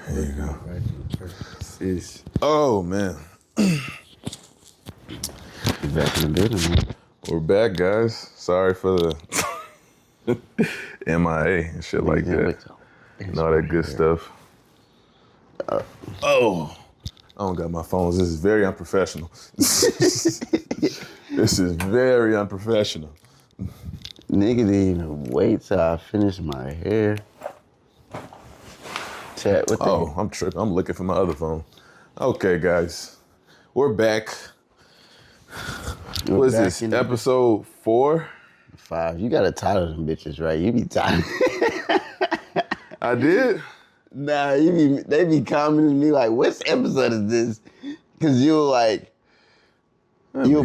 There you go. Perfect. Oh, man. You're back in the building, man. We're back, guys. Sorry for the MIA and shit like that. And all that good stuff. I don't got my phones. This is very unprofessional. This is very unprofessional. Nigga didn't even wait till I finished my hair. Chat with I'm tripping. I'm looking for my other phone. Okay, guys. We're back. What is this? Episode 4? 5. You gotta title them bitches, right? You be tired. I did? Nah, they be commenting me like, "What episode is this?" Because you'll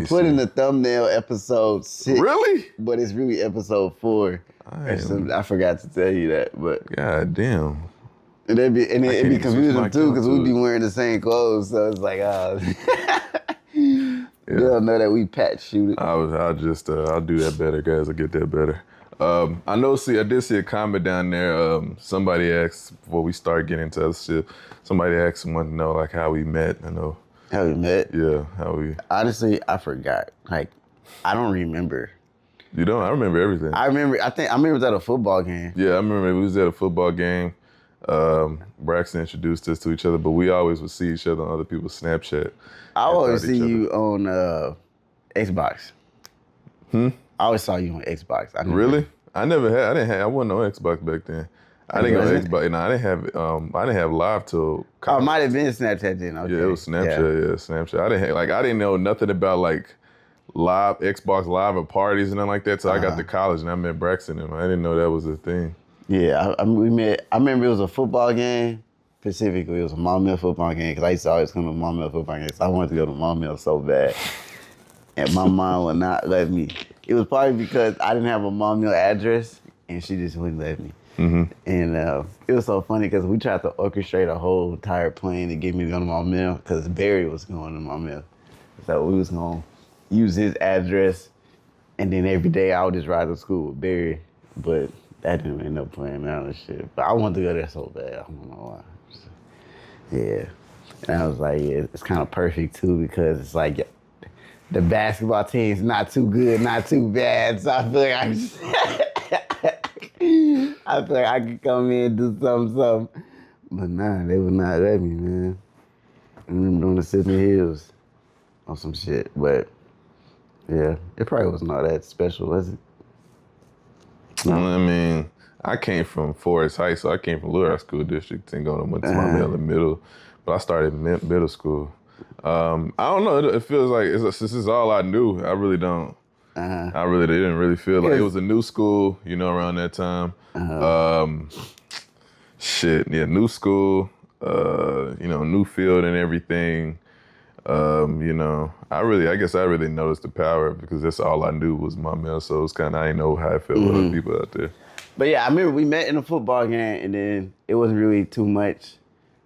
put in the thumbnail episode 6. Really? But it's really episode 4. I forgot to tell you that, but God damn. And it'd be confusing too because we be wearing the same clothes, so it's like, they'll know that we patch shoot it. I'll do that better, guys. I'll get that better. I did see a comment down there. Somebody asked before we start getting into other shit. Somebody asked someone to know like how we met. I know. How we met? Yeah, how we. Honestly, I forgot. Like, I don't remember. You don't? I remember everything. I remember it was at a football game. Yeah, I remember we was at a football game. Braxton introduced us to each other, but we always would see each other on other people's Snapchat. I always see you on Xbox. I always saw you on Xbox. Really? I wasn't on Xbox back then. I didn't go Xbox. No, I didn't have live till. Oh, it might have been Snapchat then. Okay. Yeah, it was Snapchat. Yeah, Snapchat. I didn't know nothing about like live Xbox Live or parties and nothing like that. So I got to college and I met Braxton and I didn't know that was a thing. Yeah, we met. I remember it was a football game. Specifically, it was a Maumelle football game because I used to always come to Maumelle football games. So I wanted to go to Maumelle so bad, and my mom would not let me. It was probably because I didn't have a Maumelle address, and she just wouldn't let me. Mm-hmm. And it was so funny because we tried to orchestrate a whole entire plan to get me to go to Maumelle because Barry was going to Maumelle. So we was going to use his address, and then every day I would just ride to school with Barry. But that didn't end up playing out and shit. But I wanted to go there so bad. I don't know why. Yeah. And I was like, yeah, it's kind of perfect too because it's like the basketball team's not too good, not too bad. So I feel like I could come in and do something. But nah, they would not let me, man. I remember doing the Sydney Hills on some shit. But yeah, it probably wasn't all that special, was it? No. I mean, I came from Forest Heights, so I came from Little Rock School District and went to Maumelle in middle. But I started middle school. I don't know. It feels like this is all I knew. I really don't. I really didn't really feel like it was a new school, around that time. New school, new field and everything. I guess I really noticed the power of it because that's all I knew was Maumelle. So it was I didn't know how I felt with other people out there. But yeah, I remember we met in a football game and then it wasn't really too much.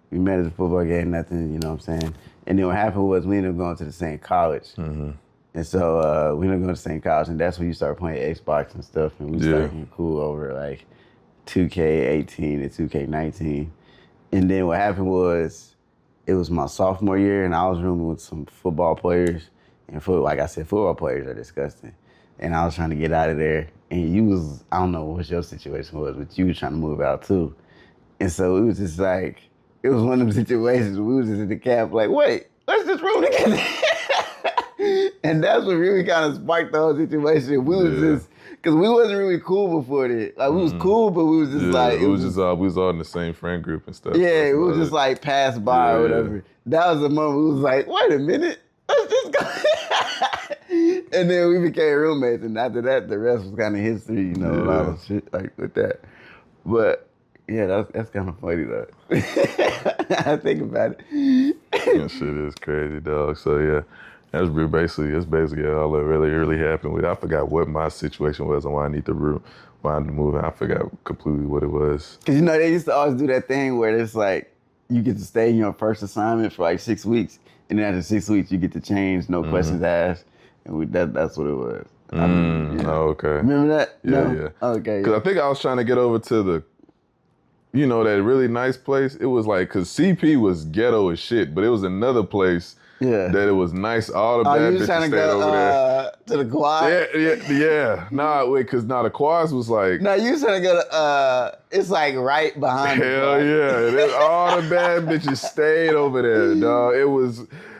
We met at the football game, nothing, you know what I'm saying? And then what happened was we ended up going to the same college. Mm-hmm. And so we ended up going to the same college and that's when you start playing Xbox and stuff and we started getting cool over like 2K18 and 2K19. And then what happened was it was my sophomore year and I was rooming with some football players. And like I said, football players are disgusting. And I was trying to get out of there. And you was, I don't know what your situation was, but you was trying to move out too. And so it was just like, it was one of them situations where we was just in the cab like, wait, let's just room together. And that's what really kind of sparked the whole situation. We was just, because we wasn't really cool before that. Like, we was cool, but we was just like... we was all in the same friend group and stuff. Yeah, it was just like pass by or whatever. That was the moment we was like, wait a minute, let's just go. And then we became roommates, and after that, the rest was kind of history, a lot of shit like with that. But, yeah, that's kind of funny, though. I think about it. That shit is crazy, dog. So, yeah. That's basically all that really happened with. I forgot what my situation was and why I need to move. I forgot completely what it was. Cause they used to always do that thing where it's like you get to stay in your first assignment for like 6 weeks, and then after 6 weeks you get to change, no questions asked, and that's what it was. Oh, okay. Remember that? Yeah, no? yeah. Okay. Because I think I was trying to get over to the you know, that really nice place, it was like, cause CP was ghetto as shit, but it was another place that it was nice. All the bad bitches stayed over there. To the quad? Yeah. Nah, wait, cause the quads was like. No, you trying to go to, it's like right behind Hell yeah. All the bad bitches stayed over there, dog.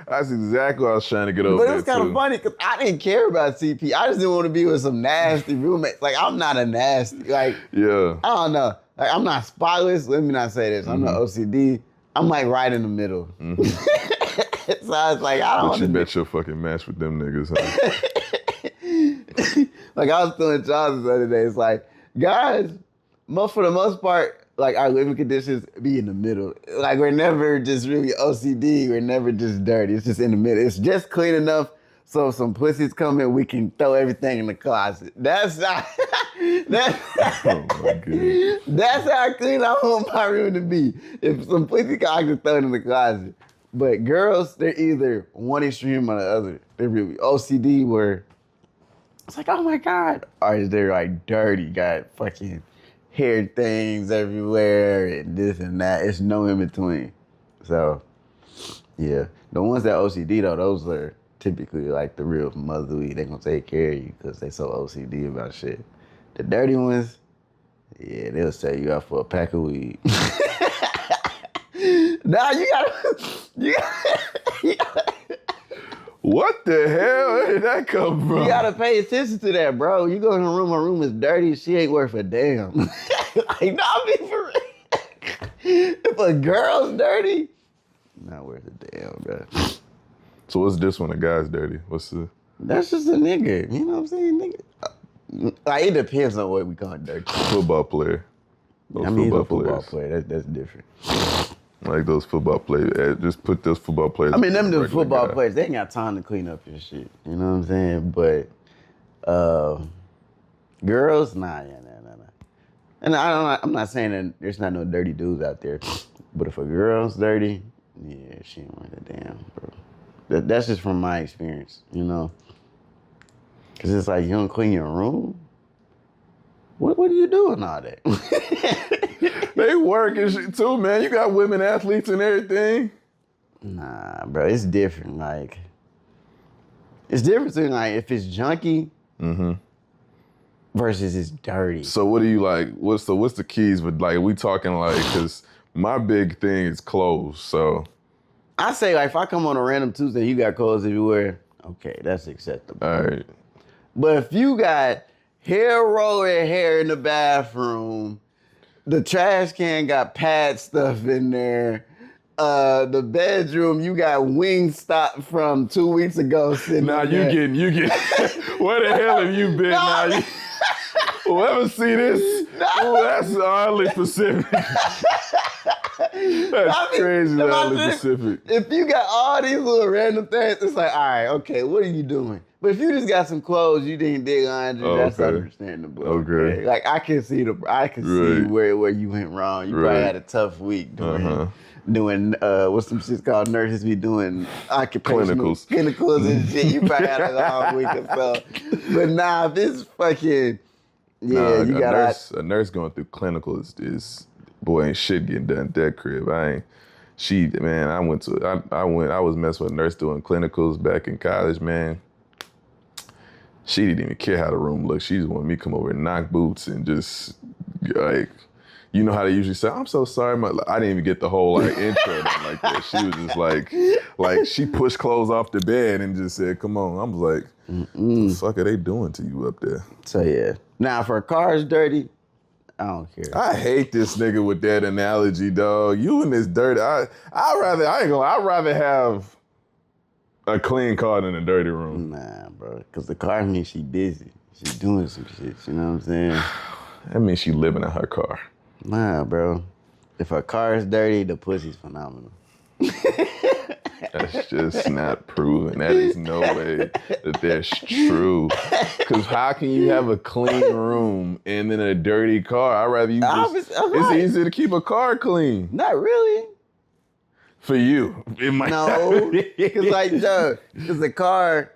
That's exactly what I was trying to get over there. But it was kind of funny because I didn't care about CP. I just didn't want to be with some nasty roommates. Like, I'm not a nasty, like, I don't know. Like, I'm not spotless. Let me not say this. I'm not OCD. I'm like right in the middle. So I was like, I don't want to. But you bet you'll fucking match with them niggas, huh? Like, I was telling Charles the other day, it's like, guys, for the most part, like, our living conditions be in the middle. Like, we're never just really OCD. We're never just dirty. It's just in the middle. It's just clean enough so if some pussies come in, we can throw everything in the closet. That's not, that's how clean I want my room to be. If some pussy come, I can throw it in the closet. But girls, they're either one extreme or the other. They're really OCD where it's like, oh my God. Or they're like dirty, got fucking hair things everywhere and this and that. It's no in between. So, yeah. The ones that OCD though, those are typically like the real motherly. They gonna take care of you because they so OCD about shit. The dirty ones, yeah, they'll sell you out for a pack of weed. Nah, you gotta. What the hell? Where did that come from? You gotta pay attention to that, bro. You go in a room, my room is dirty, she ain't worth a damn. Like, no, I mean, for real. If a girl's dirty, not worth a damn, bro. So what's this when a guy's dirty? That's just a nigga. You know what I'm saying, nigga? Like, it depends on what we call dirty. Football player. I mean, he's a football player. That's different. Like those football players. Just put those football players. I mean, them football players, they ain't got time to clean up your shit. You know what I'm saying? But girls, nah. And I'm not saying that there's not no dirty dudes out there. But if a girl's dirty, yeah, she ain't worth a damn, bro. That's just from my experience, you know? Because it's like, you don't clean your room? What are you doing all that? They work and shit too, man. You got women athletes and everything. Nah, bro, it's different. Like, it's different between like if it's junky versus it's dirty. So what do you like? What's the keys? But like, we talking like, because my big thing is clothes. So I say like if I come on a random Tuesday, you got clothes everywhere. Okay, that's acceptable. All right. But if you got rolling hair in the bathroom, the trash can got pad stuff in there. The bedroom, you got Wingstop from 2 weeks ago sitting now there. you get. Where the hell have you been? Now you. Whoever see this? Oh, that's oddly specific. That's crazy, oddly specific. If you got all these little random things, it's like, all right, okay, what are you doing? But if you just got some clothes you didn't dig under, that's understandable. Okay. Like I can see where you went wrong. You probably had a tough week doing what's some shit called nurses be doing occupational clinicals and shit. You probably had a long week or so. But nah, if it's fucking you got a nurse going through clinicals is boy ain't shit getting done at that crib. I was messing with a nurse doing clinicals back in college, man. She didn't even care how the room looked. She just wanted me to come over and knock boots and just like, you know how they usually say, I'm so sorry. I didn't even get the whole like intro like that. She was just like she pushed clothes off the bed and just said, come on. I was like, what the fuck are they doing to you up there? So yeah. Now if her car is dirty, I don't care. I hate this nigga with that analogy, dog. You and this dirty. I'd rather have a clean car than a dirty room. Nah, bro. Because the car means she busy. She doing some shit. You know what I'm saying? That means she living in her car. Nah, bro. If her car is dirty, the pussy's phenomenal. That's just not proven. That is no way that that's true. Because how can you have a clean room and then a dirty car? I'd rather you just... It's easy to keep a car clean. Not really. For you. It might no. Because like, because the car...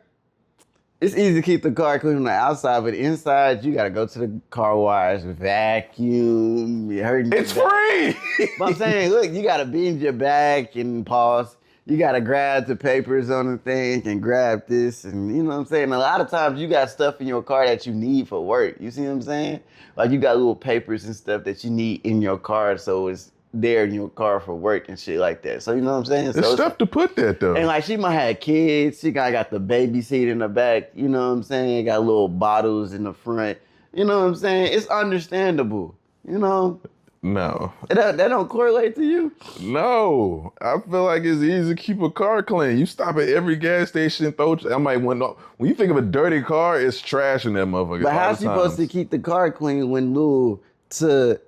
It's easy to keep the car clean on the outside, but inside you gotta go to the car wash, vacuum. You're hurting. It's free. But I'm saying, look, you gotta bend your back and pause. You gotta grab the papers on the thing and grab this, and you know what I'm saying. A lot of times you got stuff in your car that you need for work. You see what I'm saying? Like you got little papers and stuff that you need in your car, so it's there in your car for work and shit like that. So you know what I'm saying? There's stuff to put that though. And like she might have kids. She got the baby seat in the back. You know what I'm saying? Got little bottles in the front. You know what I'm saying? It's understandable. You know? No. That don't correlate to you? No. I feel like it's easy to keep a car clean. You stop at every gas station and throw. When you think of a dirty car, it's trash in that motherfucker. But how's she supposed to keep the car clean when Lou to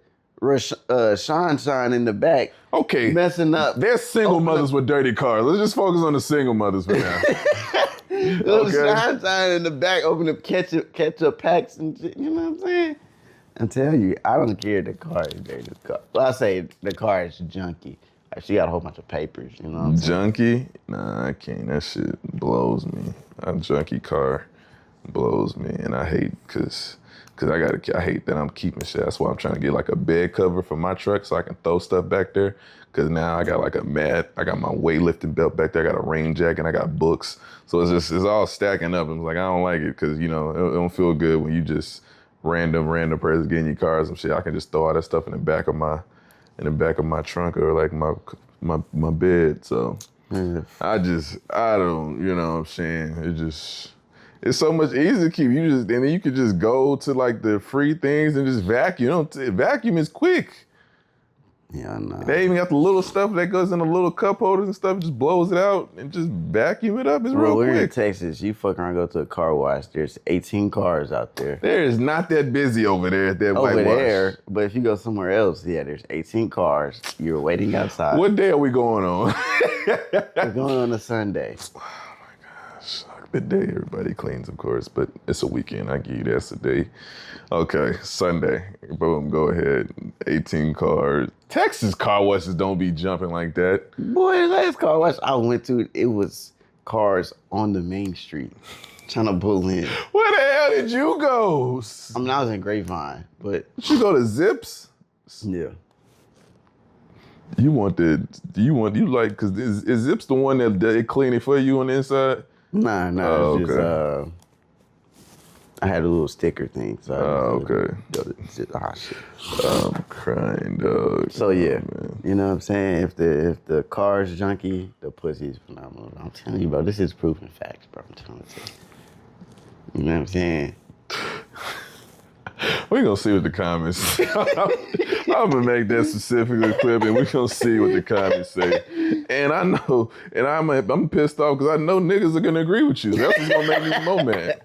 Shine in the back? Okay. Messing up. There's single mothers with dirty cars. Let's just focus on the single mothers for now. Little Shine in the back, open up ketchup packs and shit. You know what I'm saying? I tell you, I don't care if the car is dirty. Well, I say the car is junky. Like she got a whole bunch of papers, you know what I'm saying? Junky? Nah, I can't. That shit blows me. A junky car blows me, and I hate because I hate that I'm keeping shit. That's why I'm trying to get like a bed cover for my truck so I can throw stuff back there. Cause now I got like a mat, I got my weightlifting belt back there, I got a rain jacket, I got books. So it's all stacking up. And it's like, I don't like it because, you know, it don't feel good when you just random person getting your cars and shit. I can just throw all that stuff in the back of my trunk or like my bed. So I don't, you know what I'm saying? It's so much easier to keep. And then you could just go to like the free things and just vacuum. Vacuum is quick. Yeah, I know. They even got the little stuff that goes in the little cup holders and stuff, just blows it out and just vacuum it up. It's real quick. We're in Texas. You fuck around, go to a car wash. There's 18 cars out there. There is not that busy over there at that white wash. Over there, but if you go somewhere else, yeah, there's 18 cars. You're waiting outside. What day are we going on? We're going on a Sunday. Good day, everybody cleans, of course, but it's a weekend. I give you that's a day. Okay, Sunday. Boom, go ahead. 18 cars. Texas car washes don't be jumping like that. Boy, the last car wash I went to, it was cars on the main street trying to pull in. Where the hell did you go? I mean, I was in Grapevine, but... Did you go to Zips? Yeah. Because is Zips the one that they clean it for you on the inside? Nah, it's just, I had a little sticker thing. So okay. Shit. I'm crying, dog. So yeah, man. You know what I'm saying? If the car's junky, the pussy's phenomenal. I'm telling you, bro, this is proven facts, bro. I'm telling you. You know what I'm saying? We're gonna see what the comments. I'm gonna make that specifically clip, and we're gonna see what the comments say. And I know, and I'm pissed off because I know niggas are gonna agree with you. That's what's gonna make me more mad.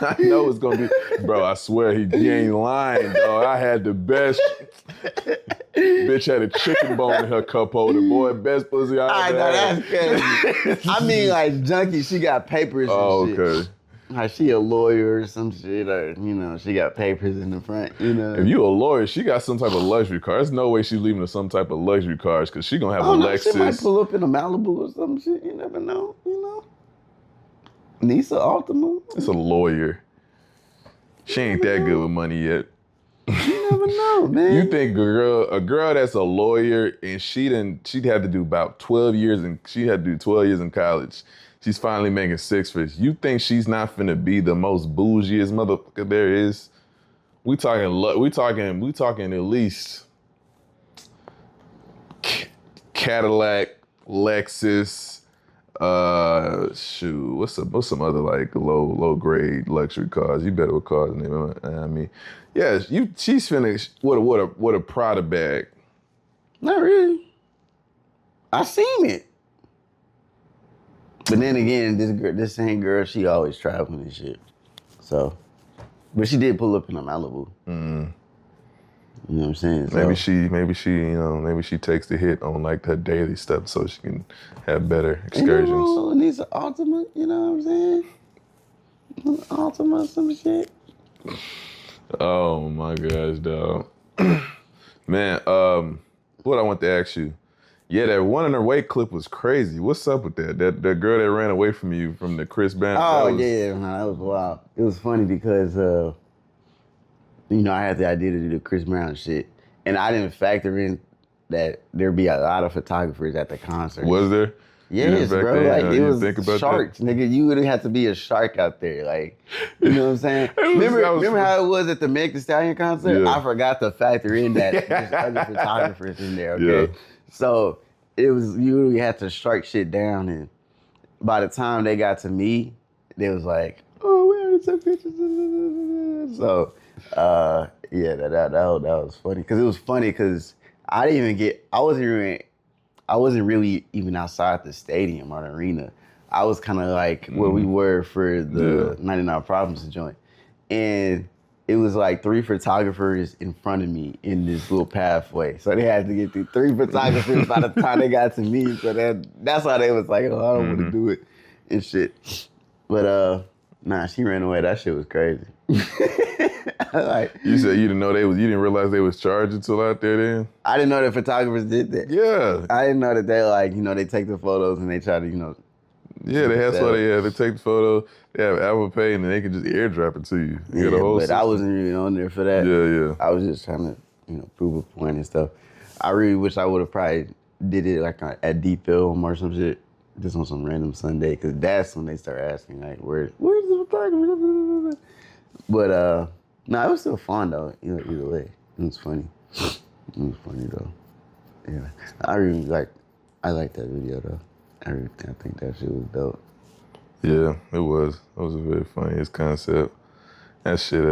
I know it's gonna be, bro. I swear he ain't lying, dog. I had the best. Bitch had a chicken bone in her cup holder, boy. Best pussy I ever had. I know that's crazy. I mean, like junkie, she got papers and shit. Okay. Like she a lawyer or some shit, or you know, she got papers in the front. You know, if you a lawyer, she got some type of luxury car. There's no way she's leaving with some type of luxury cars because she gonna have a Lexus. She might pull up in a Malibu or some shit. You never know. You know, Nisa Altima. It's a lawyer. She ain't that good with money yet. You never know, man. You think a girl that's a lawyer and she'd have to do about 12 years and she had to do 12 years in college. She's finally making six figures. You think she's not finna be the most bougiest motherfucker there is? We talking at least Cadillac, Lexus, what's some other like low grade luxury cars? You better with cars than them. I mean, yeah, she's finished with a Prada bag. Not really. I seen it. But then again, this same girl, she always traveling and shit. So, but she did pull up in a Malibu. Mm-hmm. You know what I'm saying? So, maybe she takes the hit on like her daily stuff so she can have better excursions. And needs an Ultima, you know what I'm saying? Ultima, some shit. Oh my gosh, dog. Man, what I want to ask you. Yeah, that one in her weight clip was crazy. What's up with that? That girl that ran away from you from the Chris Brown. Oh, yeah, man, that was wild. It was funny because, I had the idea to do the Chris Brown shit. And I didn't factor in that there'd be a lot of photographers at the concert. Was there? Yes, bro. Like, it was sharks, nigga. You would have to be a shark out there. Like, you know what I'm saying? Remember how it was at the Meg Thee Stallion concert? Yeah. I forgot to factor in that there's other photographers in there, okay? Yeah. So, you really had to shark shit down. And by the time they got to me, they was like, oh, we already took pictures. So, yeah, that was funny. Because it was funny because I wasn't really even outside the stadium or the arena. I was kind of like where we were for the 99 Problems joint. And it was like 3 photographers in front of me in this little pathway. So they had to get through 3 photographers by the time they got to me. So that's why they was like, oh, I don't want to do it and shit. But nah, she ran away. That shit was crazy. Like, you said you didn't realize they was charged until out there then? I didn't know that photographers did that. Yeah. I didn't know that they they take the photos and they try to, Yeah, that's why they take the photo, they have Apple Pay, and then they can just airdrop it to you. Yeah, but system. I wasn't really on there for that. Yeah. I was just trying to, prove a point and stuff. I really wish I would have probably did it like at Deep Film or some shit, just on some random Sunday, because that's when they start asking, like, where's the photographer? But, no, it was still fun, though, either way. It was funny. It was funny, though. Yeah. I like that video, though. I think that shit was dope. Yeah, it was. It was a very funny concept. That shit,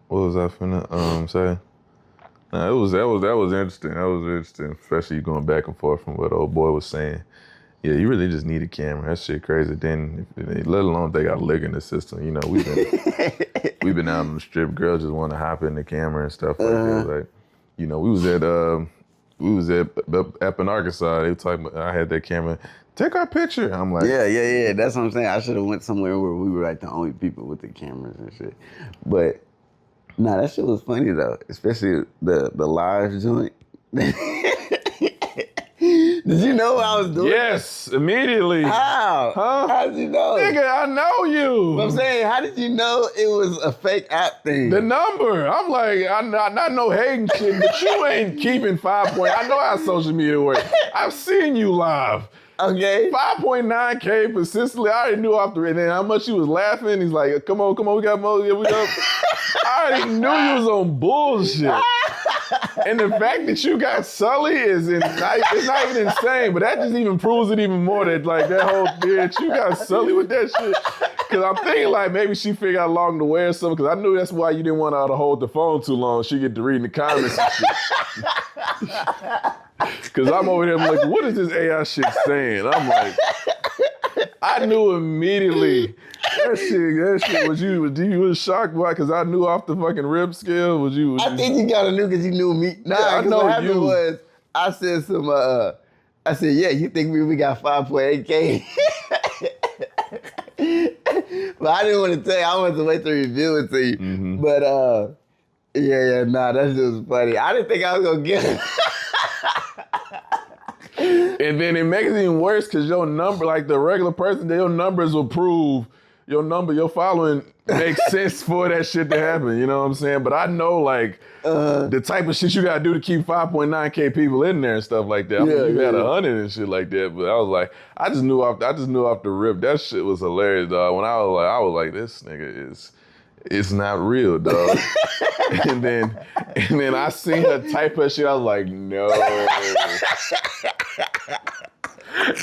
what was I finna say? Nah, that was interesting. That was interesting, especially going back and forth from what old boy was saying. Yeah, you really just need a camera. That shit crazy. Then, let alone if they got liquor in the system. We've been out on the strip. Girls just want to hop in the camera and stuff like that. Like, we was at up in Arkansas. They were talking about, I had that camera. Take our picture. I'm like, yeah. That's what I'm saying. I should have went somewhere where we were like the only people with the cameras and shit. But nah, that shit was funny though, especially the live joint. Did you know what I was doing? Yes, immediately. How? Huh? How did you know? Nigga, I know you. But I'm saying, how did you know it was a fake app thing? The number. I'm like, I'm not no hating shit, but you ain't keeping 5 point. I know how social media works. I've seen you live. Okay. 5.9K persistently. I already knew off the, and then how much you was laughing. He's like, come on, we got more. Yeah, we got. I already knew you was on bullshit. And the fact that you got Sully it's not even insane, but that just even proves it even more that like that whole bitch, you got Sully with that shit. Cause I'm thinking like maybe she figured out along the way or something, cause I knew that's why you didn't want her to hold the phone too long. She get to reading the comments and shit. Cause I'm over there like, what is this AI shit saying? I'm like, I knew immediately. That shit was you was shocked by, cause I knew off the fucking rib scale. I think you got to know cause you knew me. Nah, yeah, I know what happened you. Was I said yeah, you think we got 5.8K? But I didn't want to tell you. I wanted to wait to reveal it to you. Mm-hmm. But nah, that shit was funny. I didn't think I was gonna get it. And then it makes it even worse because your number, like the regular person, your numbers will prove your following makes sense for that shit to happen. You know what I'm saying? But I know like the type of shit you gotta do to keep 5.9K people in there and stuff like that. I mean, you had 100 and shit like that. But I was like, I just knew off the rip. That shit was hilarious, dog. When I was like, this nigga it's not real, dog. and then I seen her type her shit. I was like, no.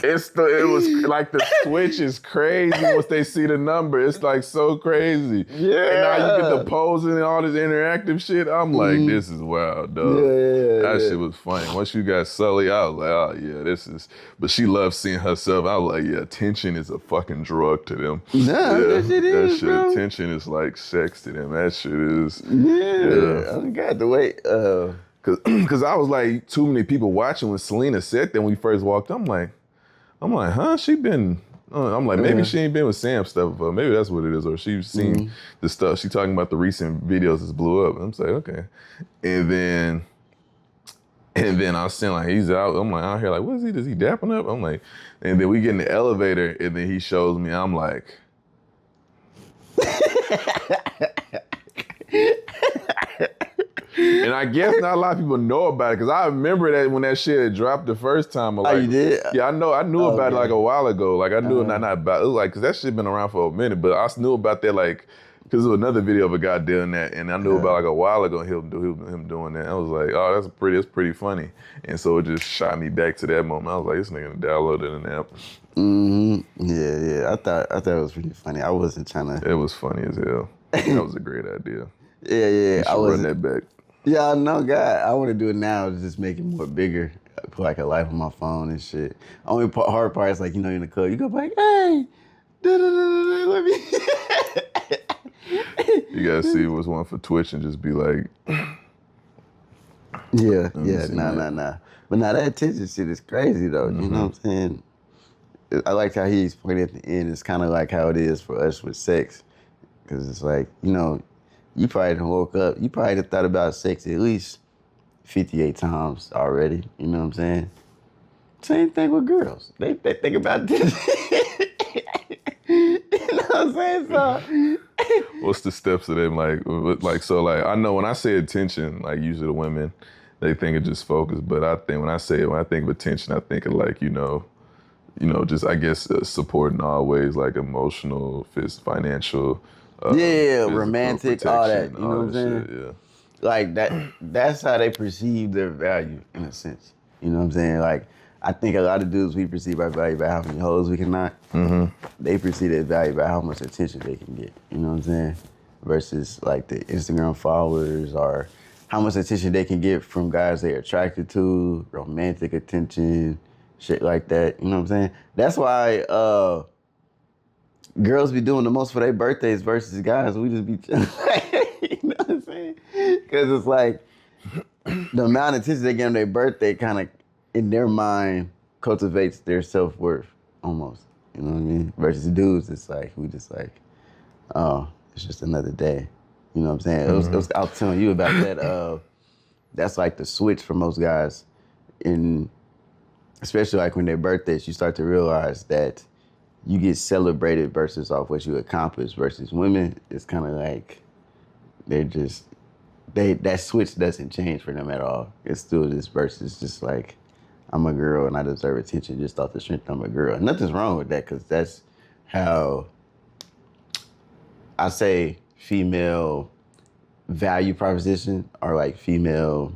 It was like the switch is crazy once they see the number. It's like so crazy. Yeah. And now you get the posing and all this interactive shit. I'm like, this is wild, dog. That shit was funny. Once you got Sully, I was like, oh yeah, this is. But she loves seeing herself. I was like, yeah, attention is a fucking drug to them. That shit is, bro. Attention is like sex to them. That shit is. Yeah. I got to wait. Cause I was like, too many people watching when Selena said that when we first walked. I'm like, huh? She been? I'm like, maybe she ain't been with Sam stuff. Maybe that's what it is, or she's seen the stuff. She talking about the recent videos that blew up. I'm saying, okay, and And then I was saying like he's out. I'm like out here like, what is he? Is he dapping up? I'm like, and then we get in the elevator, and then he shows me. I'm like, and I guess not a lot of people know about it because I remember that when that shit had dropped the first time. Like, oh, you did? Yeah, I knew about it like a while ago. Like I knew not about it was like because that shit been around for a minute, but I knew about that like. Because there was another video of a guy doing that, and I knew about like a while ago him doing that. I was like, oh, that's pretty funny. And so it just shot me back to that moment. I was like, this nigga downloaded an app. Yeah. I thought it was pretty funny. I wasn't trying to. It was funny as hell. That was a great idea. Yeah. I run that back. Yeah, no, God, I want to do it now. Just make it more bigger. Put like a light on my phone and shit. Only hard part is like you're in the club. You go like, hey, let me. You gotta see it was one for Twitch and just be like, nah. But now that attention shit is crazy though. You know what I'm saying? I liked how he explained it at the end. It's kind of like how it is for us with sex, because it's like you probably done woke up. You probably done thought about sex at least 58 times already. You know what I'm saying? Same thing with girls. They think about this. You know what I'm saying? So. What's the steps of them? Like I know when I say attention, like usually the women, they think of just focus. But I think when I think of attention, I think of like, just I guess support in all ways, like emotional, financial. Physical, romantic, all that. You know what I'm saying? Shit, yeah. Like that's how they perceive their value in a sense. You know what I'm saying? Like I think a lot of dudes, we perceive our value by how many hoes we can knock. They perceive their value by how much attention they can get. You know what I'm saying? Versus like the Instagram followers or how much attention they can get from guys they're attracted to, romantic attention, shit like that. You know what I'm saying? That's why girls be doing the most for their birthdays versus guys. We just be chilling. You know what I'm saying? Because it's like the amount of attention they get on their birthday kind of, in their mind, cultivates their self-worth almost. You know what I mean? Versus dudes, it's like, we just like, oh, it's just another day. You know what I'm saying? I was telling you about that. That's like the switch for most guys. Especially like when their birthdays, you start to realize that you get celebrated versus off what you accomplish. Versus women, it's kind of like, that switch doesn't change for them at all. It's still this versus just like, I'm a girl and I deserve attention just off the strength I'm a girl. And nothing's wrong with that, because that's how I say female value proposition, or like female,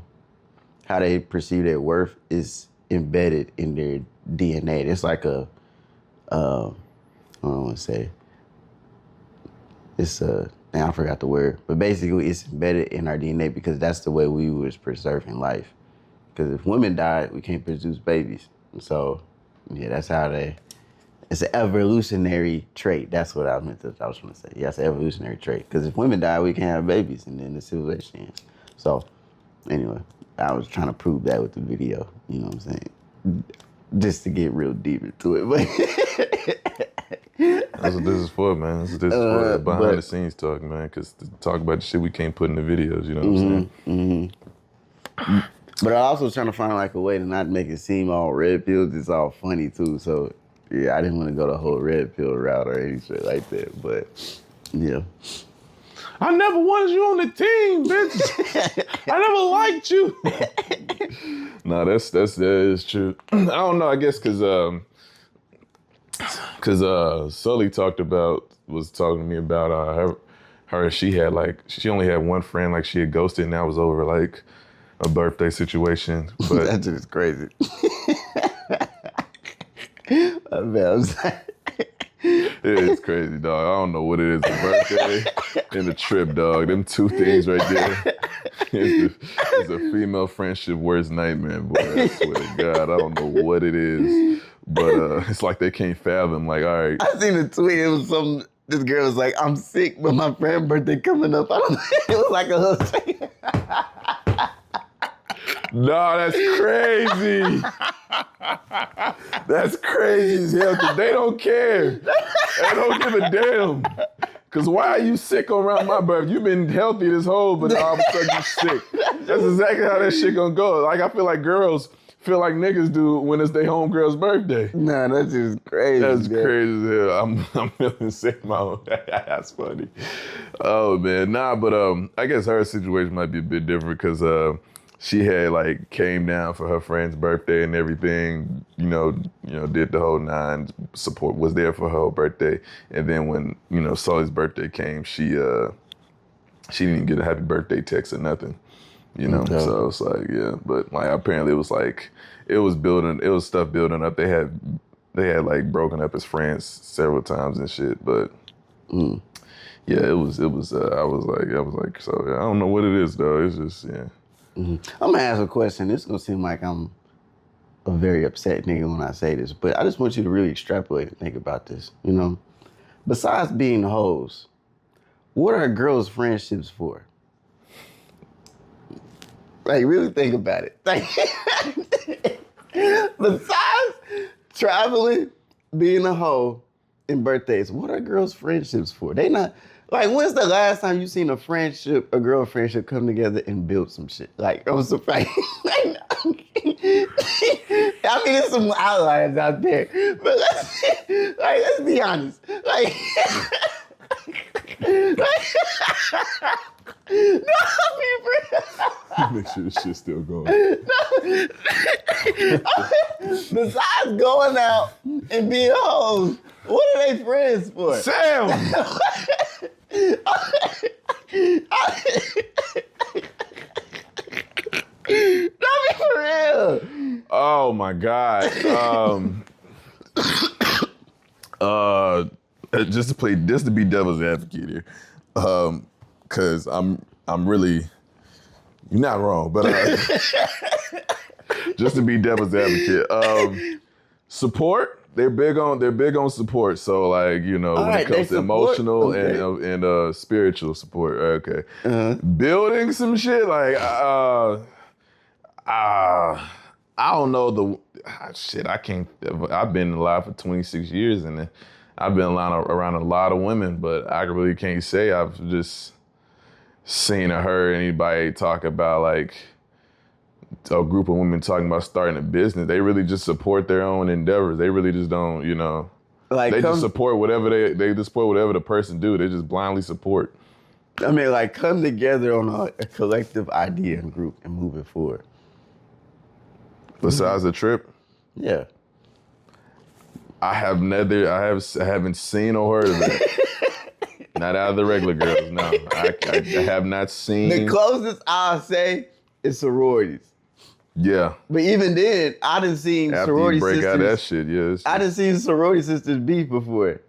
how they perceive their worth is embedded in their DNA. It's like I don't want to say, I forgot the word, but basically it's embedded in our DNA because that's the way we was preserving life. Because if women died, we can't produce babies. So, yeah, that's how it's an evolutionary trait. That's what I was trying to say. Yeah, it's an evolutionary trait. Because if women die, we can't have babies, and then the civilization ends. So, anyway, I was trying to prove that with the video. You know what I'm saying? Just to get real deep into it. But that's what this is for, man. This is for behind the scenes talk, man. Because to talk about the shit we can't put in the videos, you know what I'm saying? But I also was trying to find like a way to not make it seem all red pilled. It's all funny too. So yeah, I didn't want to go the whole red pill route or any shit like that. But yeah. I never wanted you on the team, bitch. I never liked you. No, that is true. I don't know. I guess because Sully was talking to me about her. She only had one friend. Like she had ghosted, and that was over like a birthday situation. But that's just crazy. It is crazy, dog. I don't know what it is, a birthday and a trip, dog. Them two things right there. It's a female friendship worst nightmare, boy. I swear to God, I don't know what it is. But it's like they can't fathom, like, all right. I seen a tweet, it was this girl was like, I'm sick, but my friend's birthday coming up. I don't know. It was like a little thing. No, that's crazy. That's crazy as hell, because they don't care. They don't give a damn. Because why are you sick around my birthday? You've been healthy this whole, but all of a sudden you're sick. That's exactly how that shit gonna go. Like I feel like girls feel like niggas do when it's their homegirl's birthday. Nah, that's just crazy. That's crazy as hell. I'm feeling the same out. That's funny. Oh man, nah, but I guess her situation might be a bit different because she had like came down for her friend's birthday and everything. You know, did the whole nine. Support was there for her birthday, and then when Sully's birthday came, she didn't even get a happy birthday text or nothing. So it's like, yeah, but like apparently it was stuff building up. They had like broken up as friends several times and shit, but yeah, it was I was like, so yeah, I don't know what it is though. It's just, yeah. I'm gonna ask a question. It's gonna seem like I'm a very upset nigga when I say this, but I just want you to really extrapolate and think about this, Besides being hoes, what are girls' friendships for? Like, really think about it. Like, besides traveling, being a hoe, and birthdays, what are girls' friendships for? They not, like, when's the last time you seen a girl friendship come together and build some shit? Like, I was surprised. I mean, there's some outliers out there, but let's be honest. Like, Make sure this shit's still going. Besides going out and being hoes, what are they friends for? Sam! Not me for real. Oh my God. Just to be devil's advocate here, because I'm really, you're not wrong, but just to be devil's advocate, support. They're big on support. So like when it comes to emotional and spiritual support. Okay, building some shit like I don't know shit. I can't. I've been alive for 26 years and I've been around a lot of women, but I really can't say I've just seen or heard anybody talk about like a group of women talking about starting a business. They really just support their own endeavors. They really just don't, like they just support whatever they just support whatever the person do. They just blindly support. I mean, like come together on a collective idea and group and move it forward. Besides the trip? Yeah. I haven't seen or heard of that. Not out of the regular girls, no. I have not seen. The closest I'll say is sororities. Yeah. But even then, I done seen sorority sisters. After you break out that shit, yes. I done seen sorority sisters beef before.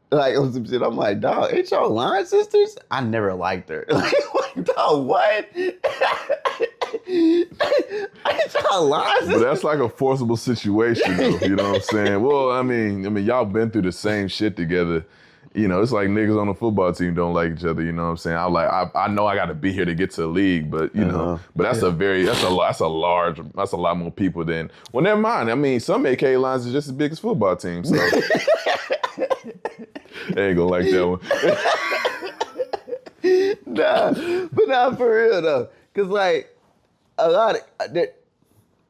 Like on some shit, I'm like, dog, ain't y'all line sisters? I never liked her. Like dog, what? Ain't y'all line sisters? But that's like a forcible situation, though. You know what I'm saying? Well, I mean, y'all been through the same shit together. It's like niggas on the football team don't like each other. You know what I'm saying? I'm like, I know I got to be here to get to the league, but but that's a lot more people than. Well, never mind. I mean, some AK lines are just as big as football teams, so they ain't gonna like that one. Nah, but not for real though, cause like a lot of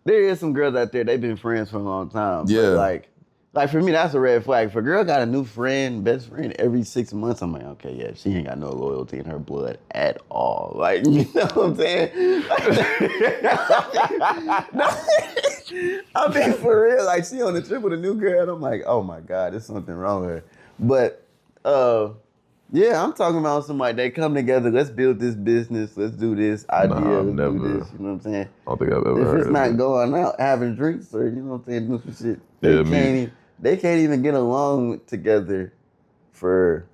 there is some girls out there. They've been friends for a long time. Yeah. But like for me, that's a red flag. If a girl got a new friend, best friend every 6 months, I'm like, okay, yeah, she ain't got no loyalty in her blood at all. Like, you know what I'm saying? I mean, for real, like she on the trip with a new girl, and I'm like, oh my God, there's something wrong with her. But yeah, I'm talking about somebody, they come together, let's build this business, let's do this idea, do this, you know what I'm saying? I don't think I've ever heard If it's of not it. going out, having drinks or, you know what I'm saying, doing some shit, they can't even get along together for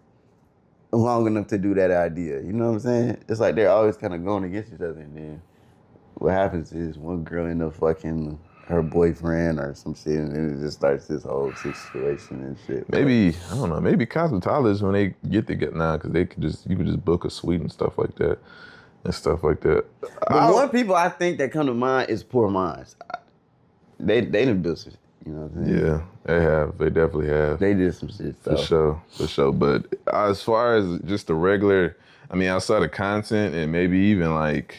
long enough to do that idea. You know what I'm saying? It's like they're always kind of going against each other, and then what happens is one girl end up fucking her boyfriend or some shit, and then it just starts this whole situation and shit. Maybe, I don't know, maybe cosmetologists when they get together now, because you could just book a suite and stuff like that. But one people I think that come to mind is Poor Minds. They done built some, you know what I'm saying? Yeah, they have. They definitely have. They did some shit. So. For sure. But as far as just the regular, I mean, outside of content and maybe even like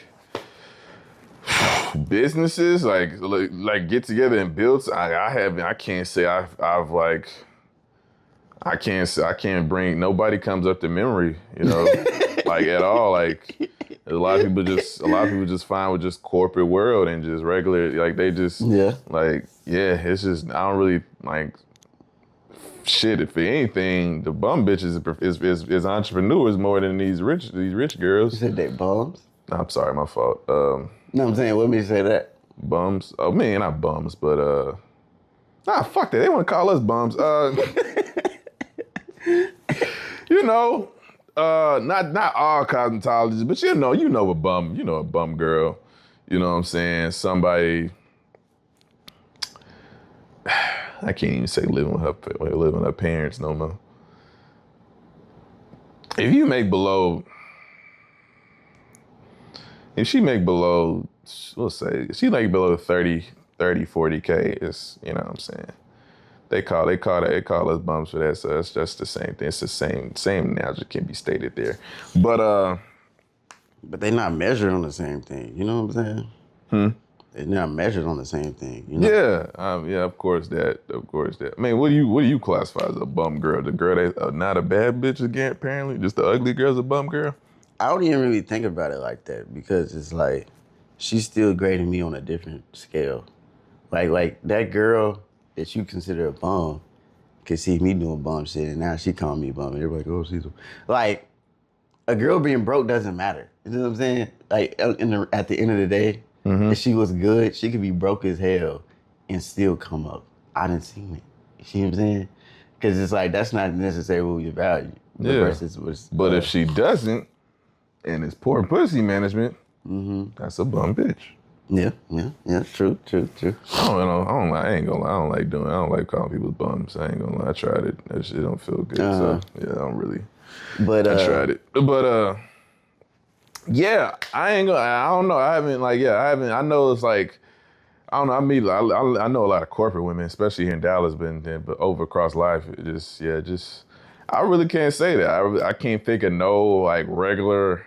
businesses like get together and build. I haven't. I can't say I've like. I can't bring. Nobody comes up to memory. You know, like at all. Like a lot of people just fine with just corporate world and just regular. Like they just like It's just I don't really like. Shit, if anything, the bum bitches is entrepreneurs more than these rich girls. You said they bums? I'm sorry, my fault. No, I'm saying, what made you say that? Bums? Oh man, not bums, but fuck that. They want to call us bums. You know, not all cosmetologists, but you know a bum girl. You know what I'm saying? Somebody. I can't even say living with her parents no more. If she make below, we'll say, if she like below 30, 40K, it's, you know what I'm saying? They call us bums for that, so it's just the same thing. It's the same analogy can be stated there. But they're not measured on the same thing, you know what I'm saying? They're not measured on the same thing, you know? Yeah, of course that. I mean, what do you classify as a bum girl? The girl that's not a bad bitch again, apparently? Just the ugly girl's a bum girl? I don't even really think about it like that because it's like, she's still grading me on a different scale. Like that girl that you consider a bum could see me doing bum shit and now she calling me a bum and everybody goes, she's like, a girl being broke doesn't matter. You know what I'm saying? Like at the end of the day, if she was good, she could be broke as hell and still come up. I didn't see it. You see what I'm saying? Because it's like, that's not necessarily your value. But if she doesn't, and it's poor pussy management, that's a bum bitch. Yeah, true. I ain't gonna lie, I don't like calling people bums. I ain't gonna lie, I tried it. That shit don't feel good, so yeah, I don't really. But I tried it. But yeah, I don't know. I know it's like, I don't know. I know a lot of corporate women, especially here in Dallas, but over across life, I really can't say that. I can't think of no like regular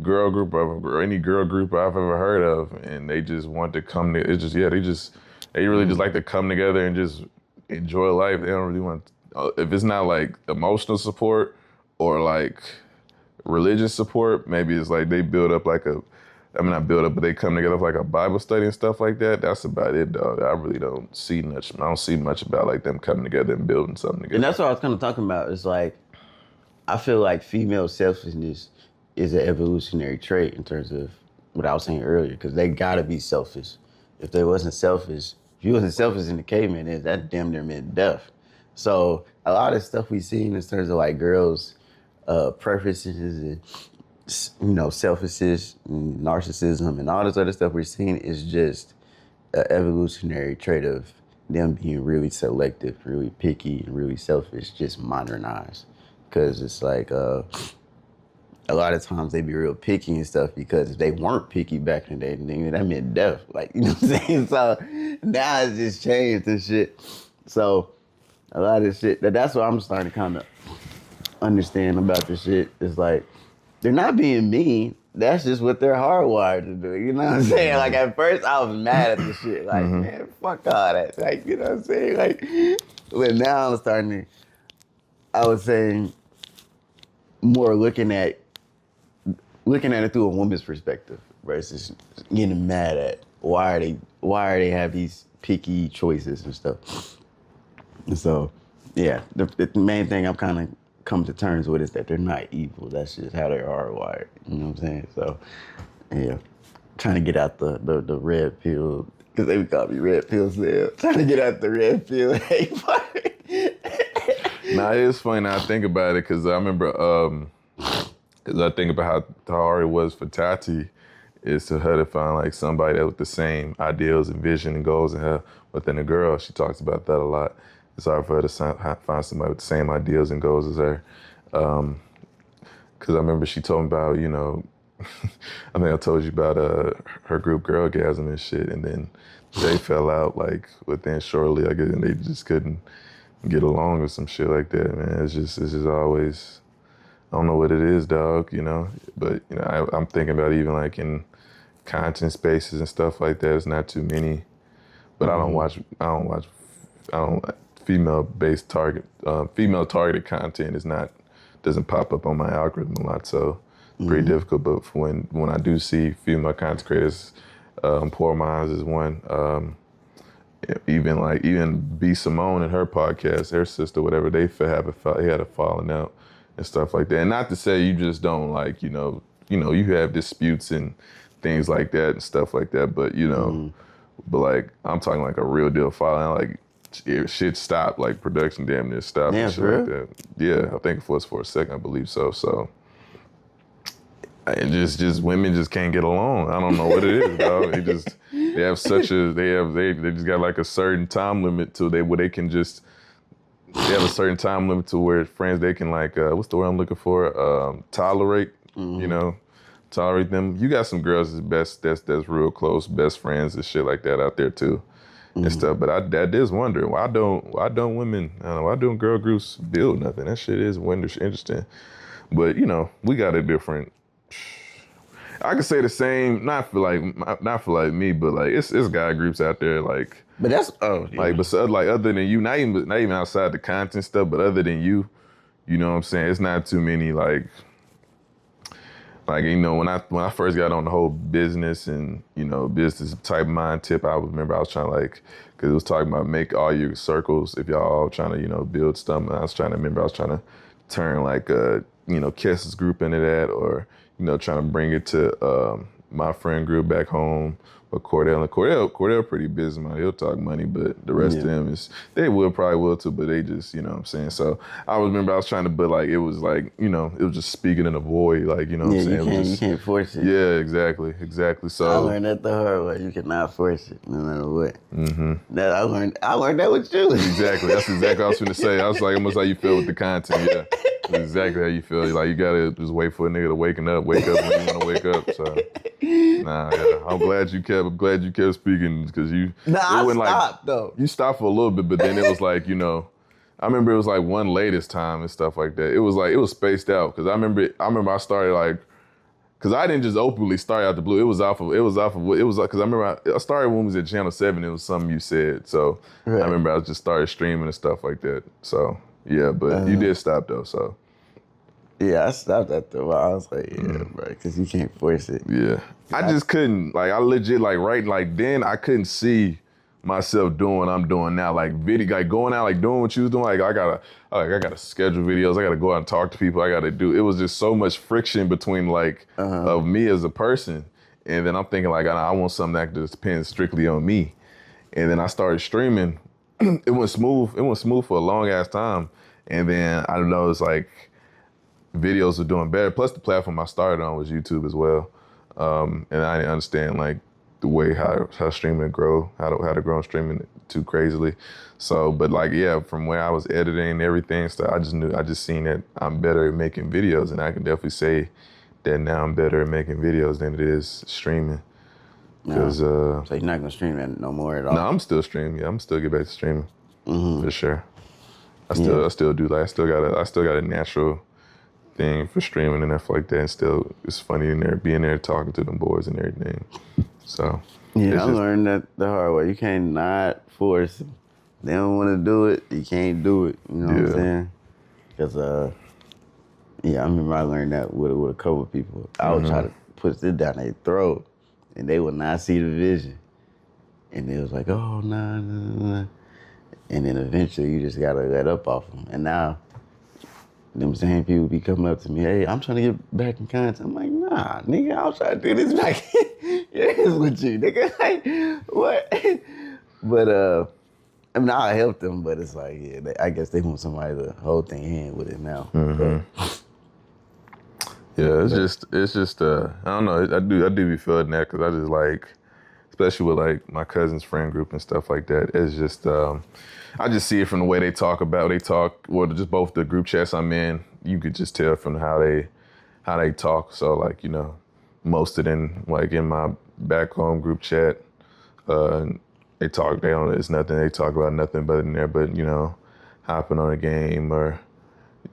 girl group or any girl group I've ever heard of, and they just want to come to. It's just they really just like to come together and just enjoy life. They don't really want if it's not like emotional support or like religious support. Maybe it's like they build up like not build up, but they come together for like a Bible study and stuff like that. That's about it, dog. I really don't see much. I don't see much about like them coming together and building something together. And that's what I was kind of talking about. It's like, I feel like female selfishness is an evolutionary trait in terms of what I was saying earlier, because they gotta be selfish. If they wasn't selfish, if you wasn't selfish in the caveman days, that damn near meant death. So a lot of stuff we see in terms of like girls' preferences and selfishness, and narcissism, and all this other stuff we're seeing is just an evolutionary trait of them being really selective, really picky, and really selfish, just modernized. Because it's like a lot of times they be real picky and stuff, because if they weren't picky back in the day, then that meant death. Like, you know what I'm saying? So now it's just changed and shit. So a lot of shit, that's what I'm starting to kind of understand about this shit. Is like, they're not being mean. That's just what they're hardwired to do. You know what I'm saying? Like, at first I was mad at the shit. Like, man, fuck all that. Like, you know what I'm saying? Like, but now I'm starting to, I was saying, more looking at it through a woman's perspective versus getting mad at why are they have these picky choices and stuff. And so, yeah, the main thing I'm kind of come to terms with is that they're not evil. That's just how they are wired. You know what I'm saying? So, yeah, trying to get out the red pill, because they would call me red pill sale. Trying to get out the red pill hate part. Nah, it's funny now I think about it, because I remember, because I think about how hard it was for Tati, is to her to find like somebody that with the same ideals and vision and goals in her within a girl. She talks about that a lot. It's hard for her to find somebody with the same ideals and goals as her. Because I remember she told me about, I think I told you about her group Girlgasm and shit, and then they fell out like within shortly, I guess, and they just couldn't get along with some shit like that, man. It's just always, I don't know what it is, dog, but I'm thinking about even like in content spaces and stuff like that. It's not too many, but I don't watch female targeted content doesn't pop up on my algorithm a lot, so pretty difficult. But for when I do see female content creators, Poor Minds is one. Even B. Simone and her podcast, her sister, whatever, they had a falling out and stuff like that. And not to say you just don't you have disputes and things like that and stuff like that, but but like I'm talking like a real deal falling out, like shit stopped, like production damn near stopped and shit like that. Yeah, I think it was for a second, I believe so. So and just women just can't get along. I don't know what it is, dog. They just they just got like a certain time limit to where they have a certain time limit to where friends they can like what's the word I'm looking for? Tolerate, tolerate them. You got some girls that's real close, best friends and shit like that out there too. And stuff, but I just wonder why don't women, I don't know, why don't girl groups build nothing? That shit is interesting, but we got a different. I could say the same, not for like me, but like it's guy groups out there like. But that's like other than you, not even outside the content stuff, but other than you know what I'm saying? It's not too many like when I first got on the whole business and business type mind tip, I remember I was trying to because it was talking about make all your circles if y'all all trying to build stuff. And I was trying to turn like Kess's group into that, or trying to bring it to my friend group back home. But Cordell pretty busy, man. He'll talk money, but the rest of them they probably will too, but they just, what I'm saying? So I remember I was trying to, but like, it was like, it was just speaking in a void, like, what I'm saying? You can't force it. Yeah, exactly. So I learned that the hard way. You cannot force it, no matter what. That I learned that with you. Exactly. That's exactly what I was going to say. I was like, almost how you feel with the content, yeah. That's exactly how you feel. Like, you gotta just wait for a nigga to wake up when you want to wake up. So, I'm glad you kept speaking because I stopped though. You stopped for a little bit, but then it was like, I remember it was like one latest time and stuff like that. It was spaced out because I remember I started like, because I didn't just openly start out the blue. It was because I remember I started when we was at Channel 7. It was something you said, so right. I remember I just started streaming and stuff like that. So. Yeah, but you did stop though, so. Yeah, I stopped after a while. I was like, bro, because you can't force it. Yeah. I just couldn't, I legit, then I couldn't see myself doing what I'm doing now, going out, doing what you was doing. I gotta schedule videos. I gotta go out and talk to people. It was just so much friction between, of me as a person. And then I'm thinking, I want something that just depends strictly on me. And then I started streaming. It went smooth for a long ass time. And then I don't know, it's like videos are doing better. Plus the platform I started on was YouTube as well. And I didn't understand the way how streaming grow, how to grow on streaming too crazily. So, but from where I was editing and everything, so I just seen that I'm better at making videos, and I can definitely say that now I'm better at making videos than it is streaming. Cause, so you're not gonna stream that no more at all? No, I'm still streaming. Yeah, I'm still get back to streaming for sure. I still do I still got a natural thing for streaming and stuff like that. And still, it's funny in there, being there, talking to them boys and everything. So I learned that the hard way. You can't not force them. They don't want to do it. You can't do it. You know what I'm saying? Because I remember I learned that with a couple of people. I would try to push it down their throat. And they would not see the vision. And it was like, oh, nah. And then eventually you just gotta let up off them. And now, them same people be coming up to me, hey, I'm trying to get back in content. I'm like, nah, nigga, I'll try to do this back with you, nigga. Like, what? But, I help them, but it's like, I guess they want somebody to hold their hand with it now. Yeah, it's just I don't know. I do be feeling that because I just especially with my cousin's friend group and stuff like that. It's just I just see it from the way they talk, or just both the group chats I'm in. You could just tell from how they talk. So most of them in my back home group chat, they talk. It's nothing. They talk about nothing but in there, but hopping on a game or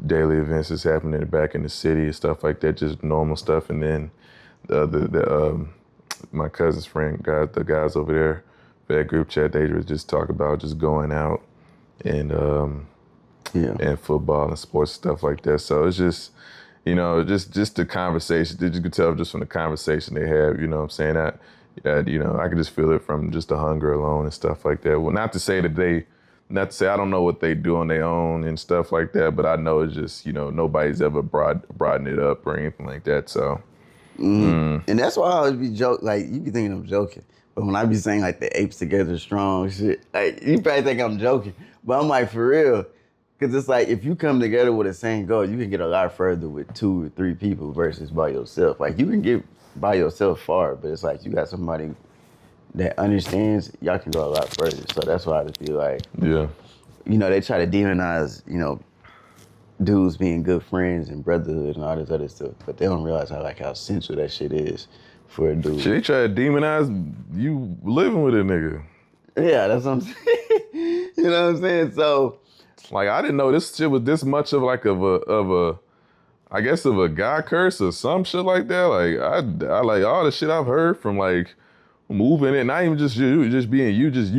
daily events that's happening back in the city and stuff like that, just normal stuff. And then the my cousin's friend, the guys over there, that group chat, they would just talk about just going out and and football and sports stuff like that. So it's just, just the conversation. You could tell just from the conversation they have. You know what I'm saying? That I could just feel it from just the hunger alone and stuff like that. Well, not to say I don't know what they do on their own and stuff like that, but I know it's just, nobody's ever brought it up or anything like that. So. And that's why I always be joking. Like, you be thinking I'm joking, but when I be saying like the apes together strong shit, like you probably think I'm joking, but I'm like for real, because it's like if you come together with the same goal, you can get a lot further with 2 or 3 people versus by yourself. Like you can get by yourself far, but it's like you got somebody that understands, y'all can go a lot further. So that's why I just feel like, they try to demonize, dudes being good friends and brotherhood and all this other stuff, but they don't realize how essential that shit is for a dude. Shit, they try to demonize you living with a nigga. Yeah, that's what I'm saying. You know what I'm saying? So, like, I didn't know this shit was this much of a guy curse or some shit like that. Like, I like all the shit I've heard from like moving in, not even just you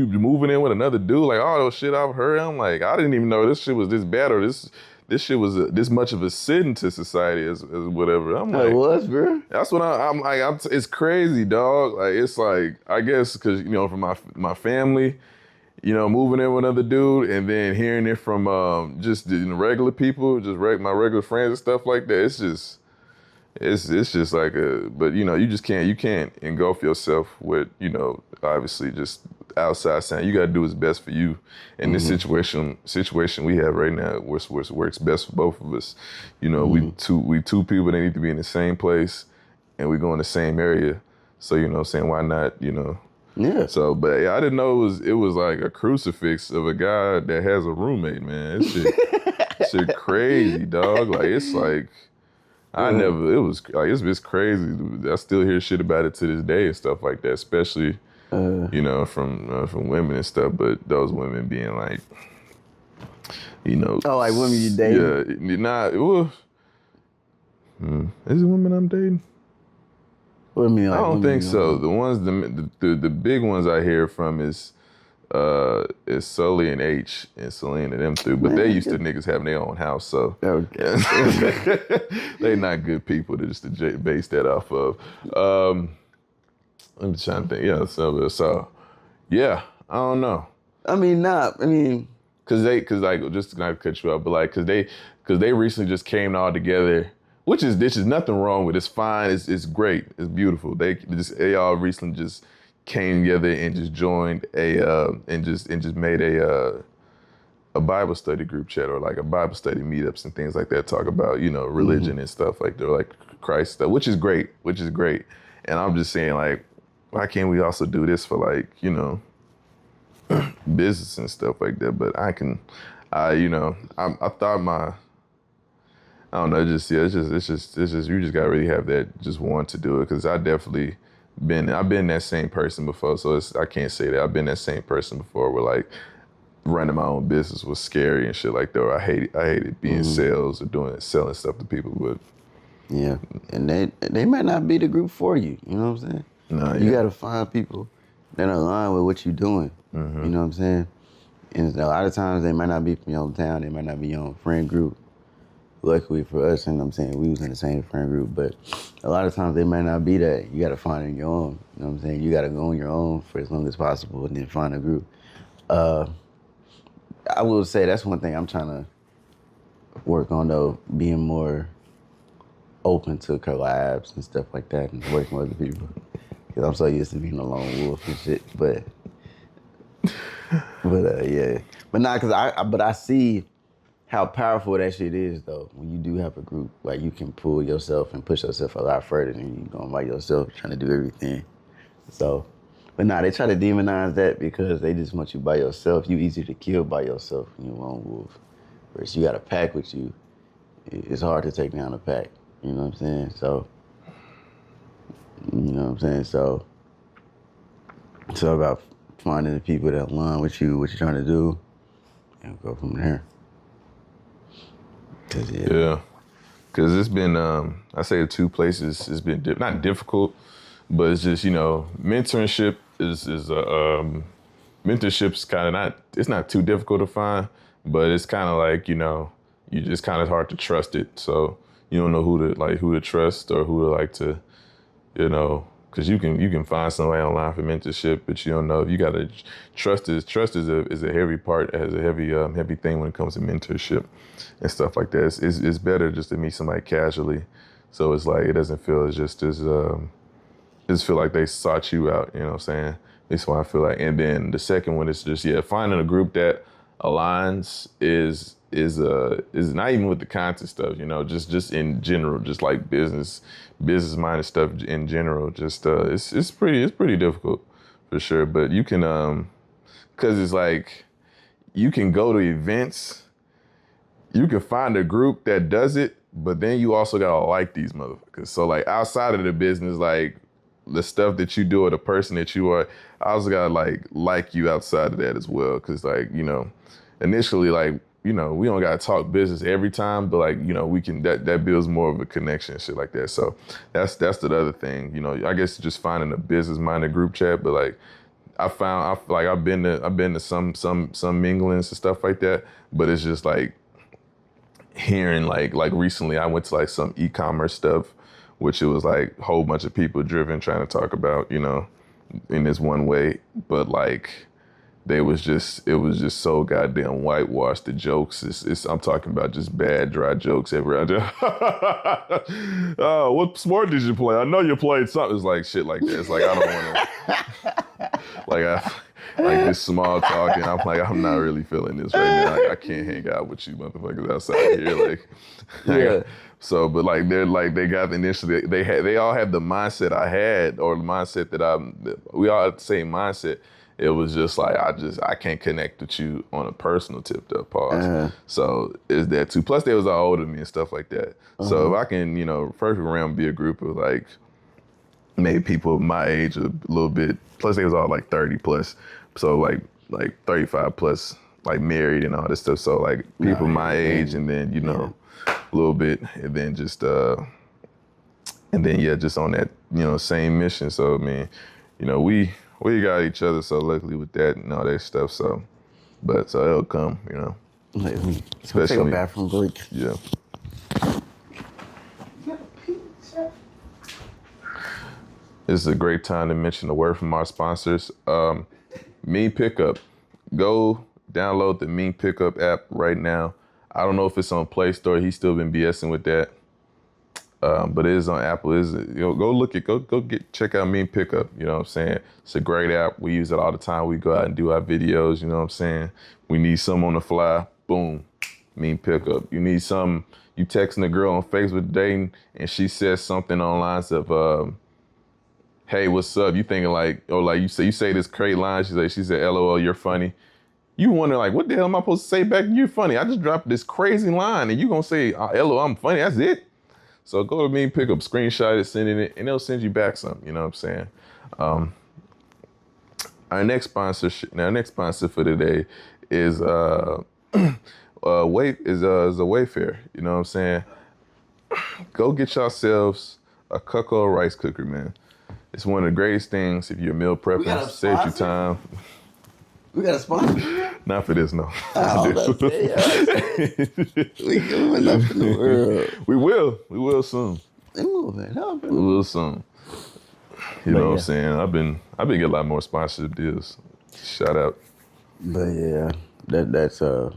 moving in with another dude. Like all those shit I've heard, I'm like, I didn't even know this shit was this bad or this shit was this much of a sin to society as whatever. I'm like, it was, bro. That's what I'm like. It's crazy, dog. Like it's like, I guess because from my family, moving in with another dude and then hearing it from just the regular people, just my regular friends and stuff like that. It's just like but you can't engulf yourself with obviously just outside saying you got to do what's best for you. And this situation we have right now works best for both of us. We two people that need to be in the same place and we go in the same area. So saying why not Yeah. So, but yeah, I didn't know it was like a crucifix of a guy that has a roommate, man. This shit crazy, dog. Like it's like it was like it's crazy. I still hear shit about it to this day and stuff like that, especially from women and stuff. But those women being like, like women you dating? Yeah, is it women I'm dating? What do you mean, like, I don't think so. The ones, the big ones I hear from is Sully and H and Selena, them three. But they used to niggas having their own house, so they not good people to base that off of. I'm just trying to think. Yeah, so yeah, I don't know. Cause just to not cut you off, but like, cause they recently just came all together. Which is nothing wrong with. It's fine. It's great. It's beautiful. They all recently just came together and just joined and just made a Bible study group chat or like a Bible study meetups and things like that. Talk about religion and stuff like that, like Christ stuff, which is great. And I'm just saying like, why can't we also do this for like business and stuff like that? But I thought I don't know. It's just you just gotta really have that just want to do it. Cause I've been that same person before. So I can't say that I've been that same person before. Where like running my own business was scary and shit like that. Or I hated being sales or selling stuff to people. But yeah, and they might not be the group for you. You know what I'm saying? No, you gotta find people that align with what you're doing. You know what I'm saying? And a lot of times they might not be from your hometown. They might not be your own friend group. Luckily for us, and I'm saying we was in the same friend group, but a lot of times they might not be that. You gotta find it on your own. You know what I'm saying? You gotta go on your own for as long as possible and then find a group. I will say that's one thing I'm trying to work on though, being more open to collabs and stuff like that and working with other people. Cause I'm so used to being a lone wolf and shit, but yeah. But not cause I see how powerful that shit is though. When you do have a group, like you can pull yourself and push yourself a lot further than you going by yourself trying to do everything. So, but they try to demonize that because they just want you by yourself. You easier to kill by yourself when you're a lone wolf. Whereas you got a pack with you, it's hard to take down a pack. You know what I'm saying? So, So, it's all about finding the people that align with you, what you're trying to do, and go from there. Yeah, because it's been, I say 2 places, it's been not difficult, But it's just, mentorship mentorship's kind of it's not too difficult to find, but it's kind of like, you just kind of hard to trust it. So you don't know who to trust or who to like to, because you can find somebody online for mentorship, but you don't know if you got to trust is a heavy part, has a heavy thing when it comes to mentorship and stuff like that. It's better just to meet somebody casually. So it's like, it doesn't feel as just as, just feel like they sought you out, you know what I'm saying? That's why I feel like. And then the second one is just, finding a group that aligns is not even with the content stuff, just in general, just like business minded stuff in general. Just it's pretty difficult for sure. But you can cause it's like you can go to events, you can find a group that does it, but then you also gotta like these motherfuckers. So like outside of the business, like the stuff that you do or the person that you are, I also gotta like you outside of that as well. Cause like, initially like, we don't gotta talk business every time, but like, we can, that builds more of a connection and shit like that. So that's the other thing, I guess just finding a business minded group chat, but like I've been to some minglings and stuff like that, but it's just like hearing like recently I went to like some e-commerce stuff, which it was like a whole bunch of people driven trying to talk about, in this one way, but like it was just so goddamn whitewashed. The jokes, I'm talking about just bad, dry jokes everywhere. Oh, what sport did you play? I know you played something. It's like shit like that. It's like I don't want to, like this small talk, and I'm like, I'm not really feeling this right now. I can't hang out with you motherfuckers outside here, yeah. So, but like they got initially, they all had the mindset I had, or the mindset that we all had the same mindset. It was just like, I can't connect with you on a personal tip though, pause. Uh-huh. So is that too? Plus they was all older than me and stuff like that. Uh-huh. So if I can, first round be a group of like, maybe people my age a little bit, plus they was all like 30 plus. So like 35 plus, like married and all this stuff. So like people my age and then, a little bit, and then just, just on that, same mission. So I mean, we got each other, so luckily with that and all that stuff. So it'll come, Especially take a bathroom break. Yeah. This is a great time to mention a word from our sponsors. Mean Pickup. Go download the Mean Pickup app right now. I don't know if it's on Play Store. He's still been BSing with that. But it is on Apple. Check out Mean Pickup. You know what I'm saying? It's a great app. We use it all the time. We go out and do our videos. You know what I'm saying? We need some on the fly. Boom. Mean Pickup. You need some. You texting a girl on Facebook dating, and she says something on lines of, "Hey, what's up?" You thinking like, you say this great line. She said, "LOL, you're funny." You wonder like, what the hell am I supposed to say back? You're funny. I just dropped this crazy line, and you gonna say, "LOL, I'm funny." That's it. So go to Mean Pickup, screenshot it, send it, and they'll send you back something. You know what I'm saying? Our next sponsor for today is Wayfair. You know what I'm saying? Go get yourselves a cocoa rice cooker, man. It's one of the greatest things if you're meal prepping, saves you time. We got a sponsor? Not for this, no. We giving up in the world. We will soon. We will soon. You know what I'm saying? I've been getting a lot more sponsorship deals. Shout out. But yeah, that's the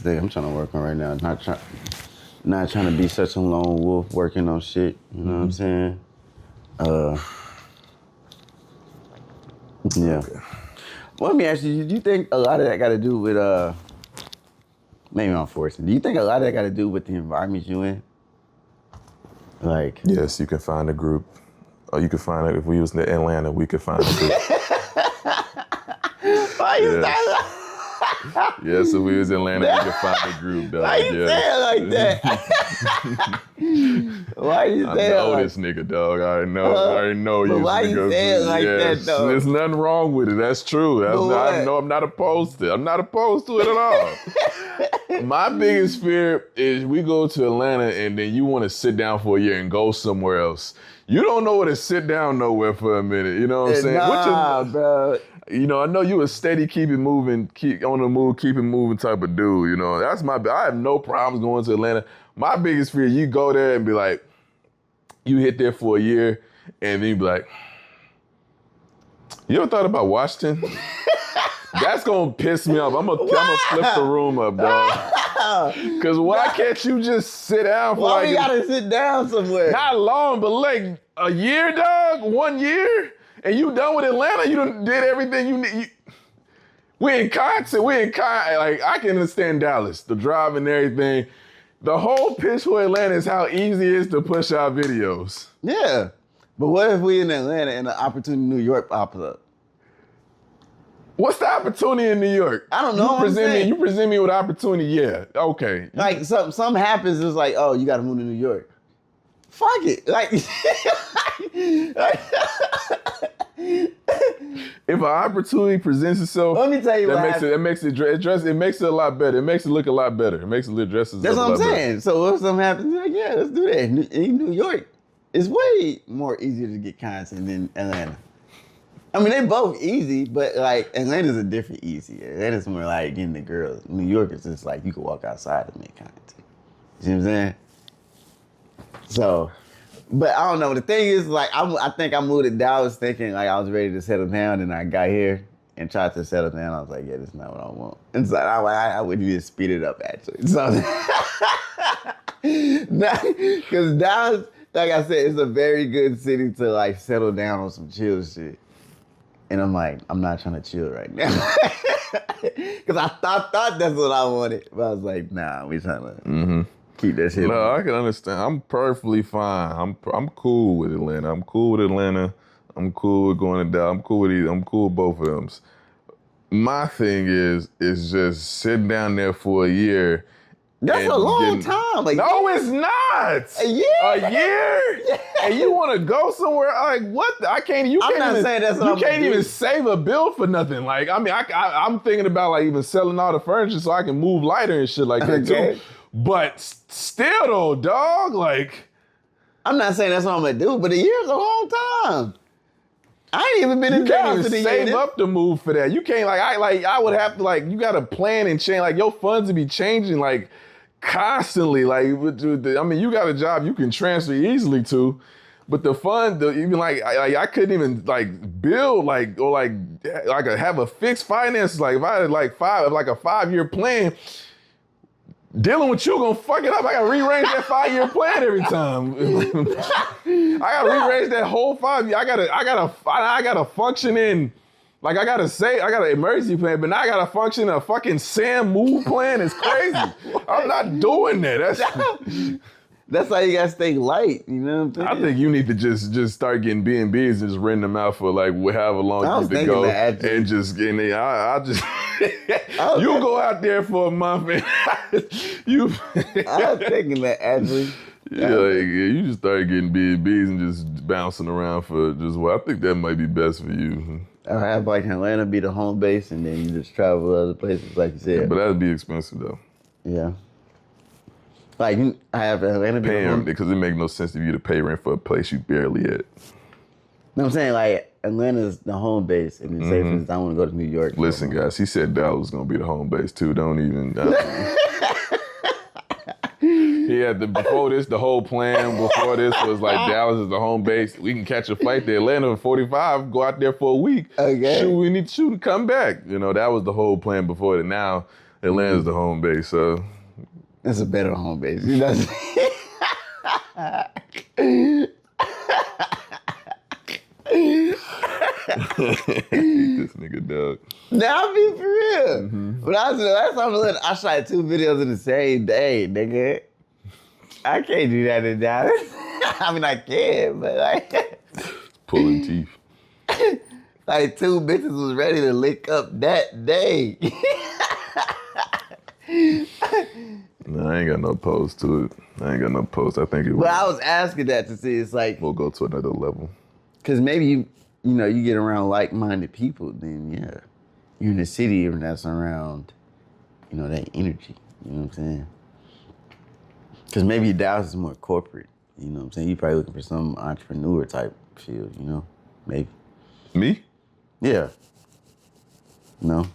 thing I'm trying to work on right now. Not trying to be such a lone wolf working on shit. You know what I'm saying? Yeah. Okay. Well, let me ask you, do you think a lot of that got to do with, maybe I'm forcing, do you think a lot of that got to do with the environment you in? Like. Yes, you can find a group. Or you could find it, if we was in Atlanta, we could find a group. Why you say Yes, if we was in Atlanta, we could find a group, dog. Why you say it like that? Why you say it? I know this nigga, dog. I already know you. Why you say it like that, though? There's nothing wrong with it. That's true. I know I'm not opposed to it. I'm not opposed to it at all. My biggest fear is we go to Atlanta and then you want to sit down for a year and go somewhere else. You don't know where to sit down nowhere for a minute. You know what I'm saying? Nah, bro. You know, I know you a steady keep it moving, keep on the move, keep it moving type of dude. You know, that's I have no problems going to Atlanta. My biggest fear, you go there and be like, you hit there for a year and then you be like, you ever thought about Washington? That's gonna piss me off. I'm gonna flip the room up, dog. Cause why can't you just sit down for Why we gotta sit down somewhere? Not long, but like a year, dog. 1 year, and you done with Atlanta. You done did everything you need. We in content. Like I can understand Dallas, the drive and everything. The whole pitch for Atlanta is how easy it is to push out videos. Yeah, but what if we in Atlanta and the opportunity in New York pops up? What's the opportunity in New York? I don't know. You present me with opportunity. Yeah, okay. Like something happens, it's like, oh, you got to move to New York. Fuck it. Like, if an opportunity presents itself, let me tell you what happens. It makes it a lot better. It makes it look a lot better. It makes it dress as That's a lot what I'm better. saying. So if something happens, like, yeah, let's do that. In New York, it's way more easier to get content than Atlanta. I mean, they both easy, but like Atlanta's a different easy. Atlanta's more like getting the girls. New York is just like you can walk outside and make content. You see what I'm saying? So, but I don't know. The thing is, like, I think I moved to Dallas thinking like I was ready to settle down, and I got here and tried to settle down. I was like, yeah, this is not what I want. And so I would even speed it up actually. So, because Dallas, like I said, it's a very good city to like settle down on some chill shit. And I'm like, I'm not trying to chill right now. Because I thought that's what I wanted. But I was like, nah, we trying to keep that shit. No, I can understand. I'm perfectly fine. I'm cool with Atlanta. I'm cool with going to Dallas. I'm cool with both of them. My thing is just sitting down there for a year. That's a long time. Like, no, it's not. A year? A year? Yeah. And you want to go somewhere? Like, what? I'm not saying that's what you I'm can't doing. even save a bill for nothing. Like, I mean, I'm thinking about like even selling all the furniture so I can move lighter and shit like that too. But still though, dog, like. I'm not saying that's what I'm going to do, but a year is a long time. I ain't even been in Dallas to save up to move for that. You can't I would have to you got to plan and change. Like your funds would be changing like constantly. Like I mean, you got a job you can transfer easily to, but the fund, even I couldn't even like build have a fixed finance. Like if I had a 5-year plan. Dealing with you gonna fuck it up. I gotta rearrange that 5-year plan every time. I gotta rearrange that whole 5 year. I gotta function in, like I got an emergency plan, but now I gotta function in a fucking Sam move plan. It's crazy. I'm not doing that. That's how you gotta stay light. You know what I'm saying? I think you need to just start getting B&Bs and just renting them out for like however long you need to go, and just getting it. I just you go out there for a month and you. I was thinking that actually. Yeah, you just start getting B&Bs and just bouncing around for just I think that might be best for you. I have like Atlanta be the home base, and then you just travel to other places, like you said. Yeah, but that'd be expensive though. Yeah. Like, I have Atlanta be paying because it makes no sense for you to pay rent for a place you barely at. No, I'm saying like Atlanta's the home base, and then say for instance I want to go to New York. Listen, guys, he said Dallas was gonna be the home base too. Don't even. He had the whole plan before this was like Dallas is the home base. We can catch a flight to Atlanta in 45, go out there for a week. Okay. Shoot, we need to shoot and come back. You know, that was the whole plan before that. Now Atlanta's the home base, so. That's a better home base. You know what I'm saying? This nigga dog. Nah, I be for real. But last time I shot 2 videos in the same day, nigga. I can't do that in Dallas. I mean, I can, but like. Pulling teeth. Like 2 bitches was ready to lick up that day. No, I ain't got no post to it. I think it was. But I was asking that to see, it's like. We'll go to another level. Because maybe you get around like-minded people, then yeah. You're in a city that's around, that energy. You know what I'm saying? Because maybe Dallas is more corporate. You know what I'm saying? You probably looking for some entrepreneur type field, you know? Maybe. Me? Yeah. No?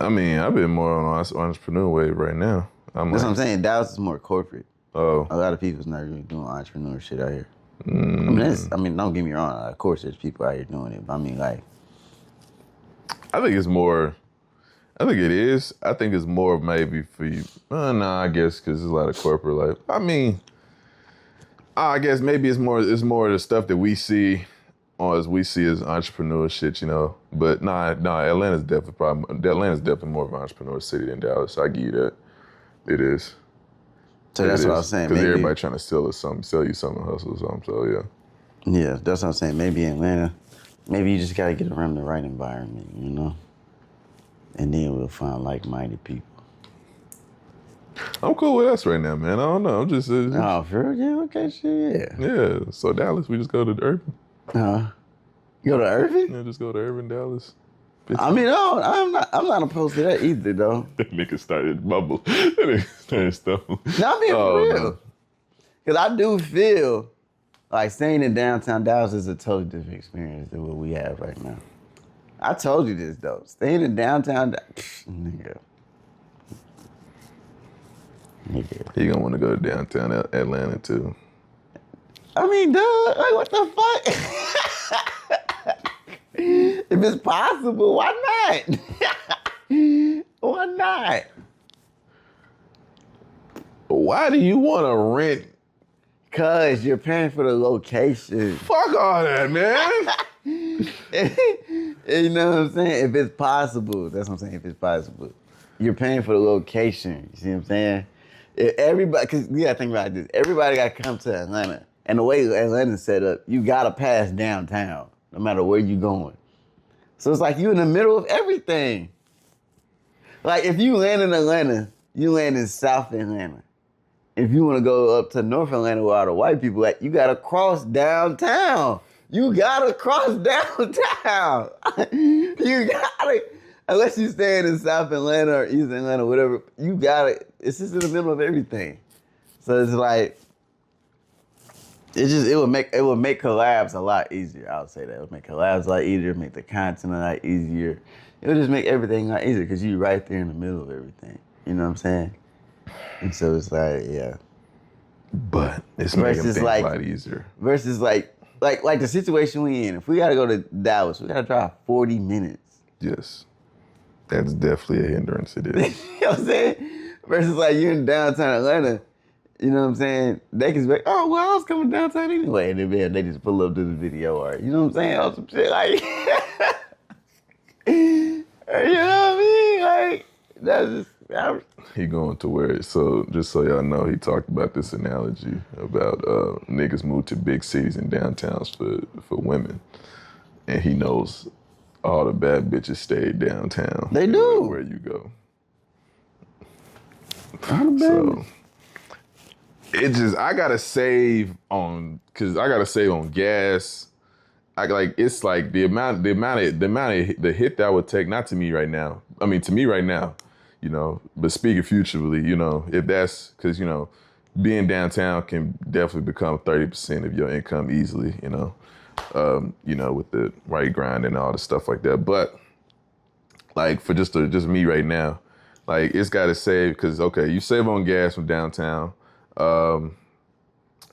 I mean, I've been more on entrepreneur wave right now. That's what I'm saying. Dallas is more corporate. Oh. A lot of people's not really doing entrepreneur shit out here. I mean, don't get me wrong. Of course, there's people out here doing it. But I mean, like... I think it's more... I think it is. I think it's more maybe for you. I guess because there's a lot of corporate life. I mean, I guess maybe it's more of the stuff that we see as entrepreneur shit, you know. But Atlanta's definitely more of an entrepreneur city than Dallas. I give you that. It is. So that's what I was saying. Because everybody trying to sell you something, hustle or something. So yeah. Yeah, that's what I'm saying. Maybe in Atlanta, maybe you just gotta get around the right environment, you know. And then we'll find like-minded people. I'm cool with us right now, man. I don't know. I'm just... Oh, for real? Yeah, okay, shit, yeah. Yeah, so Dallas, we just go to Urban. You go to Irving? Yeah, just go to Urban, Dallas. I mean, no, I'm not opposed to that either, though. That nigga started bubble. That nigga started stumbling. No, I'm being for real. Because I do feel like staying in downtown Dallas is a totally different experience than what we have right now. I told you this, though. Staying in downtown, nigga. He gonna want to go to downtown Atlanta, too. I mean, dude, like, what the fuck? If it's possible, why not? Why not? Why do you want to rent? Because you're paying for the location. Fuck all that, man. You know what I'm saying? If it's possible, that's what I'm saying. If it's possible, you're paying for the location. You see what I'm saying? Everybody, because you gotta think about this. Everybody got to come to Atlanta, and the way Atlanta's set up, you gotta pass downtown, no matter where you going. So it's like you in the middle of everything. Like if you land in Atlanta, you land in South Atlanta. If you want to go up to North Atlanta where all the white people at, you gotta cross downtown. You gotta cross downtown. You gotta, unless you're staying in South Atlanta or East Atlanta, whatever, you gotta, it's just in the middle of everything. So it's like, it would make collabs a lot easier. I would say that. It would make collabs a lot easier, make the content a lot easier. It would just make everything a lot easier because you're right there in the middle of everything. You know what I'm saying? And so it's like, yeah. But it's making things a lot easier. Versus like the situation we in. If we gotta go to Dallas, we gotta drive 40 minutes. Yes. That's definitely a hindrance, it is. You know what I'm saying? Versus like you're in downtown Atlanta, you know what I'm saying? They can be, oh, well, I was coming downtown anyway. And then they just pull up to the video or, you know what I'm saying? Or some shit like, you know what I mean? Like, that's just, he going to where, so just so y'all know, he talked about this analogy about niggas move to big cities and downtowns for women. And he knows all the bad bitches stay downtown. They do. Where you go. So, it just, I gotta save on gas. It's like the amount of the hit that would take, not to me right now. I mean, to me right now, you know, but speaking futurely, you know, if that's, because, you know, being downtown can definitely become 30% of your income easily, you know, with the right grind and all the stuff like that. But like for just me right now, like it's got to save, because, okay, you save on gas from downtown.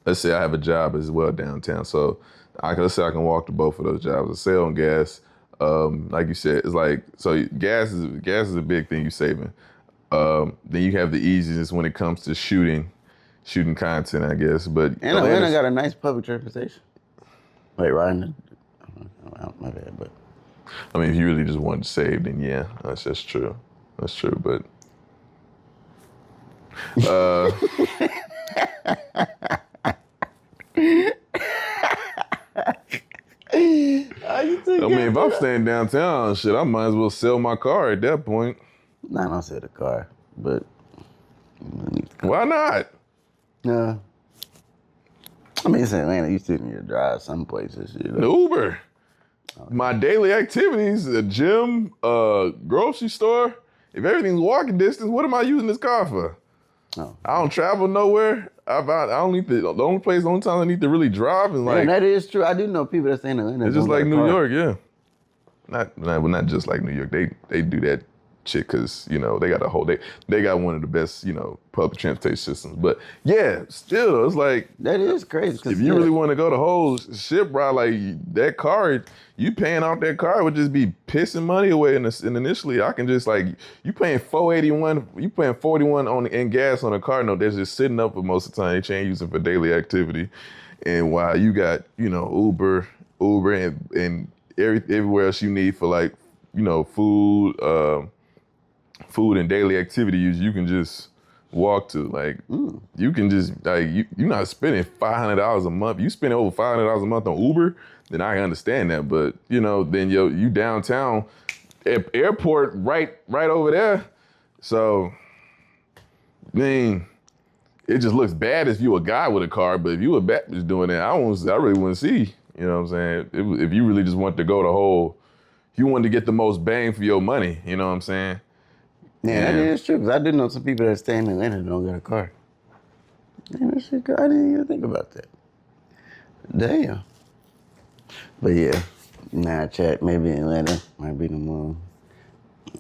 Let's say I have a job as well downtown. So let's say I can walk to both of those jobs. I save on gas. Like you said, it's like, so gas is a big thing you saving. Then you have the easiness when it comes to shooting content, I guess. But and Atlanta got a nice public transportation. Wait, riding? My bad, but I mean, if you really just wanted to save, then yeah, that's true. That's true, but I mean, if I'm staying downtown, shit, I might as well sell my car at that point. Nah, I don't sell the car, but why not? No. I mean, it's Atlanta. You still need to drive some places. You know? The Uber. Okay. My daily activities, a gym, grocery store, If everything's walking distance, what am I using this car for? Oh. I don't travel nowhere. I don't need to. The only time I need to really drive is like. And that is true. I do know people that stay in Atlanta. It's just like New York, yeah. Not just like New York. They do that shit because they got they got one of the best public transportation systems. But yeah, still it's like that is crazy. If you really want to go the whole ship ride, like that car, you paying off that car would just be pissing money away. And initially, I can just like you paying $481, you paying $41 in gas on a car note that's just sitting up for most of the time. They ain't using for daily activity, and while you got Uber and everywhere else you need for like food and daily activity use, you can just walk to. Like you can just like you're not spending $500 a month. You spend over $500 a month on Uber, then I can understand that. But then you downtown, airport right over there. So I mean, it just looks bad if you a guy with a car. But if you a Baptist doing that, I really want to see. You know what I'm saying? If you really just want to go you want to get the most bang for your money. You know what I'm saying? Yeah, that is true. Because I do know some people that stay in Atlanta and don't get a car. Man, that shit, I didn't even think about that. Damn. But yeah, chat, maybe Atlanta might be the move.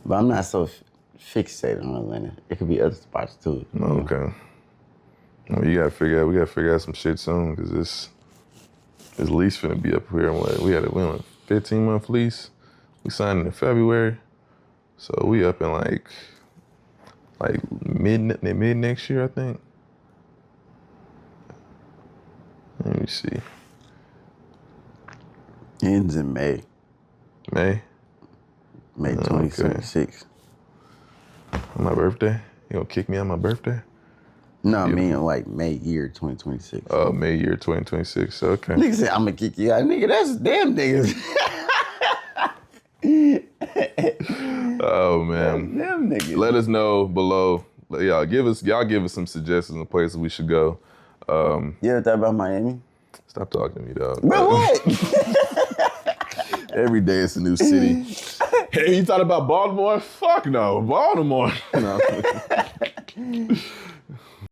But I'm not so fixated on Atlanta. It could be other spots too. Okay. Well, we gotta figure out some shit soon because this lease finna be up here. We on a 15-month lease. We signed in February. So we up in like mid next year, I think. Let me see. Ends in May. May 2026. On my birthday? You gonna kick me on my birthday? No, I mean like May year 2026. Oh, May year 2026. Okay. Nigga said, I'm gonna kick you out. Nigga, that's damn niggas. Oh man. Damn niggas. Let us know below. Y'all give us some suggestions of places we should go. You ever thought about Miami? Stop talking to me, dog. Bro, what? Every day it's a new city. Hey, you thought about Baltimore? Fuck no. Baltimore. No.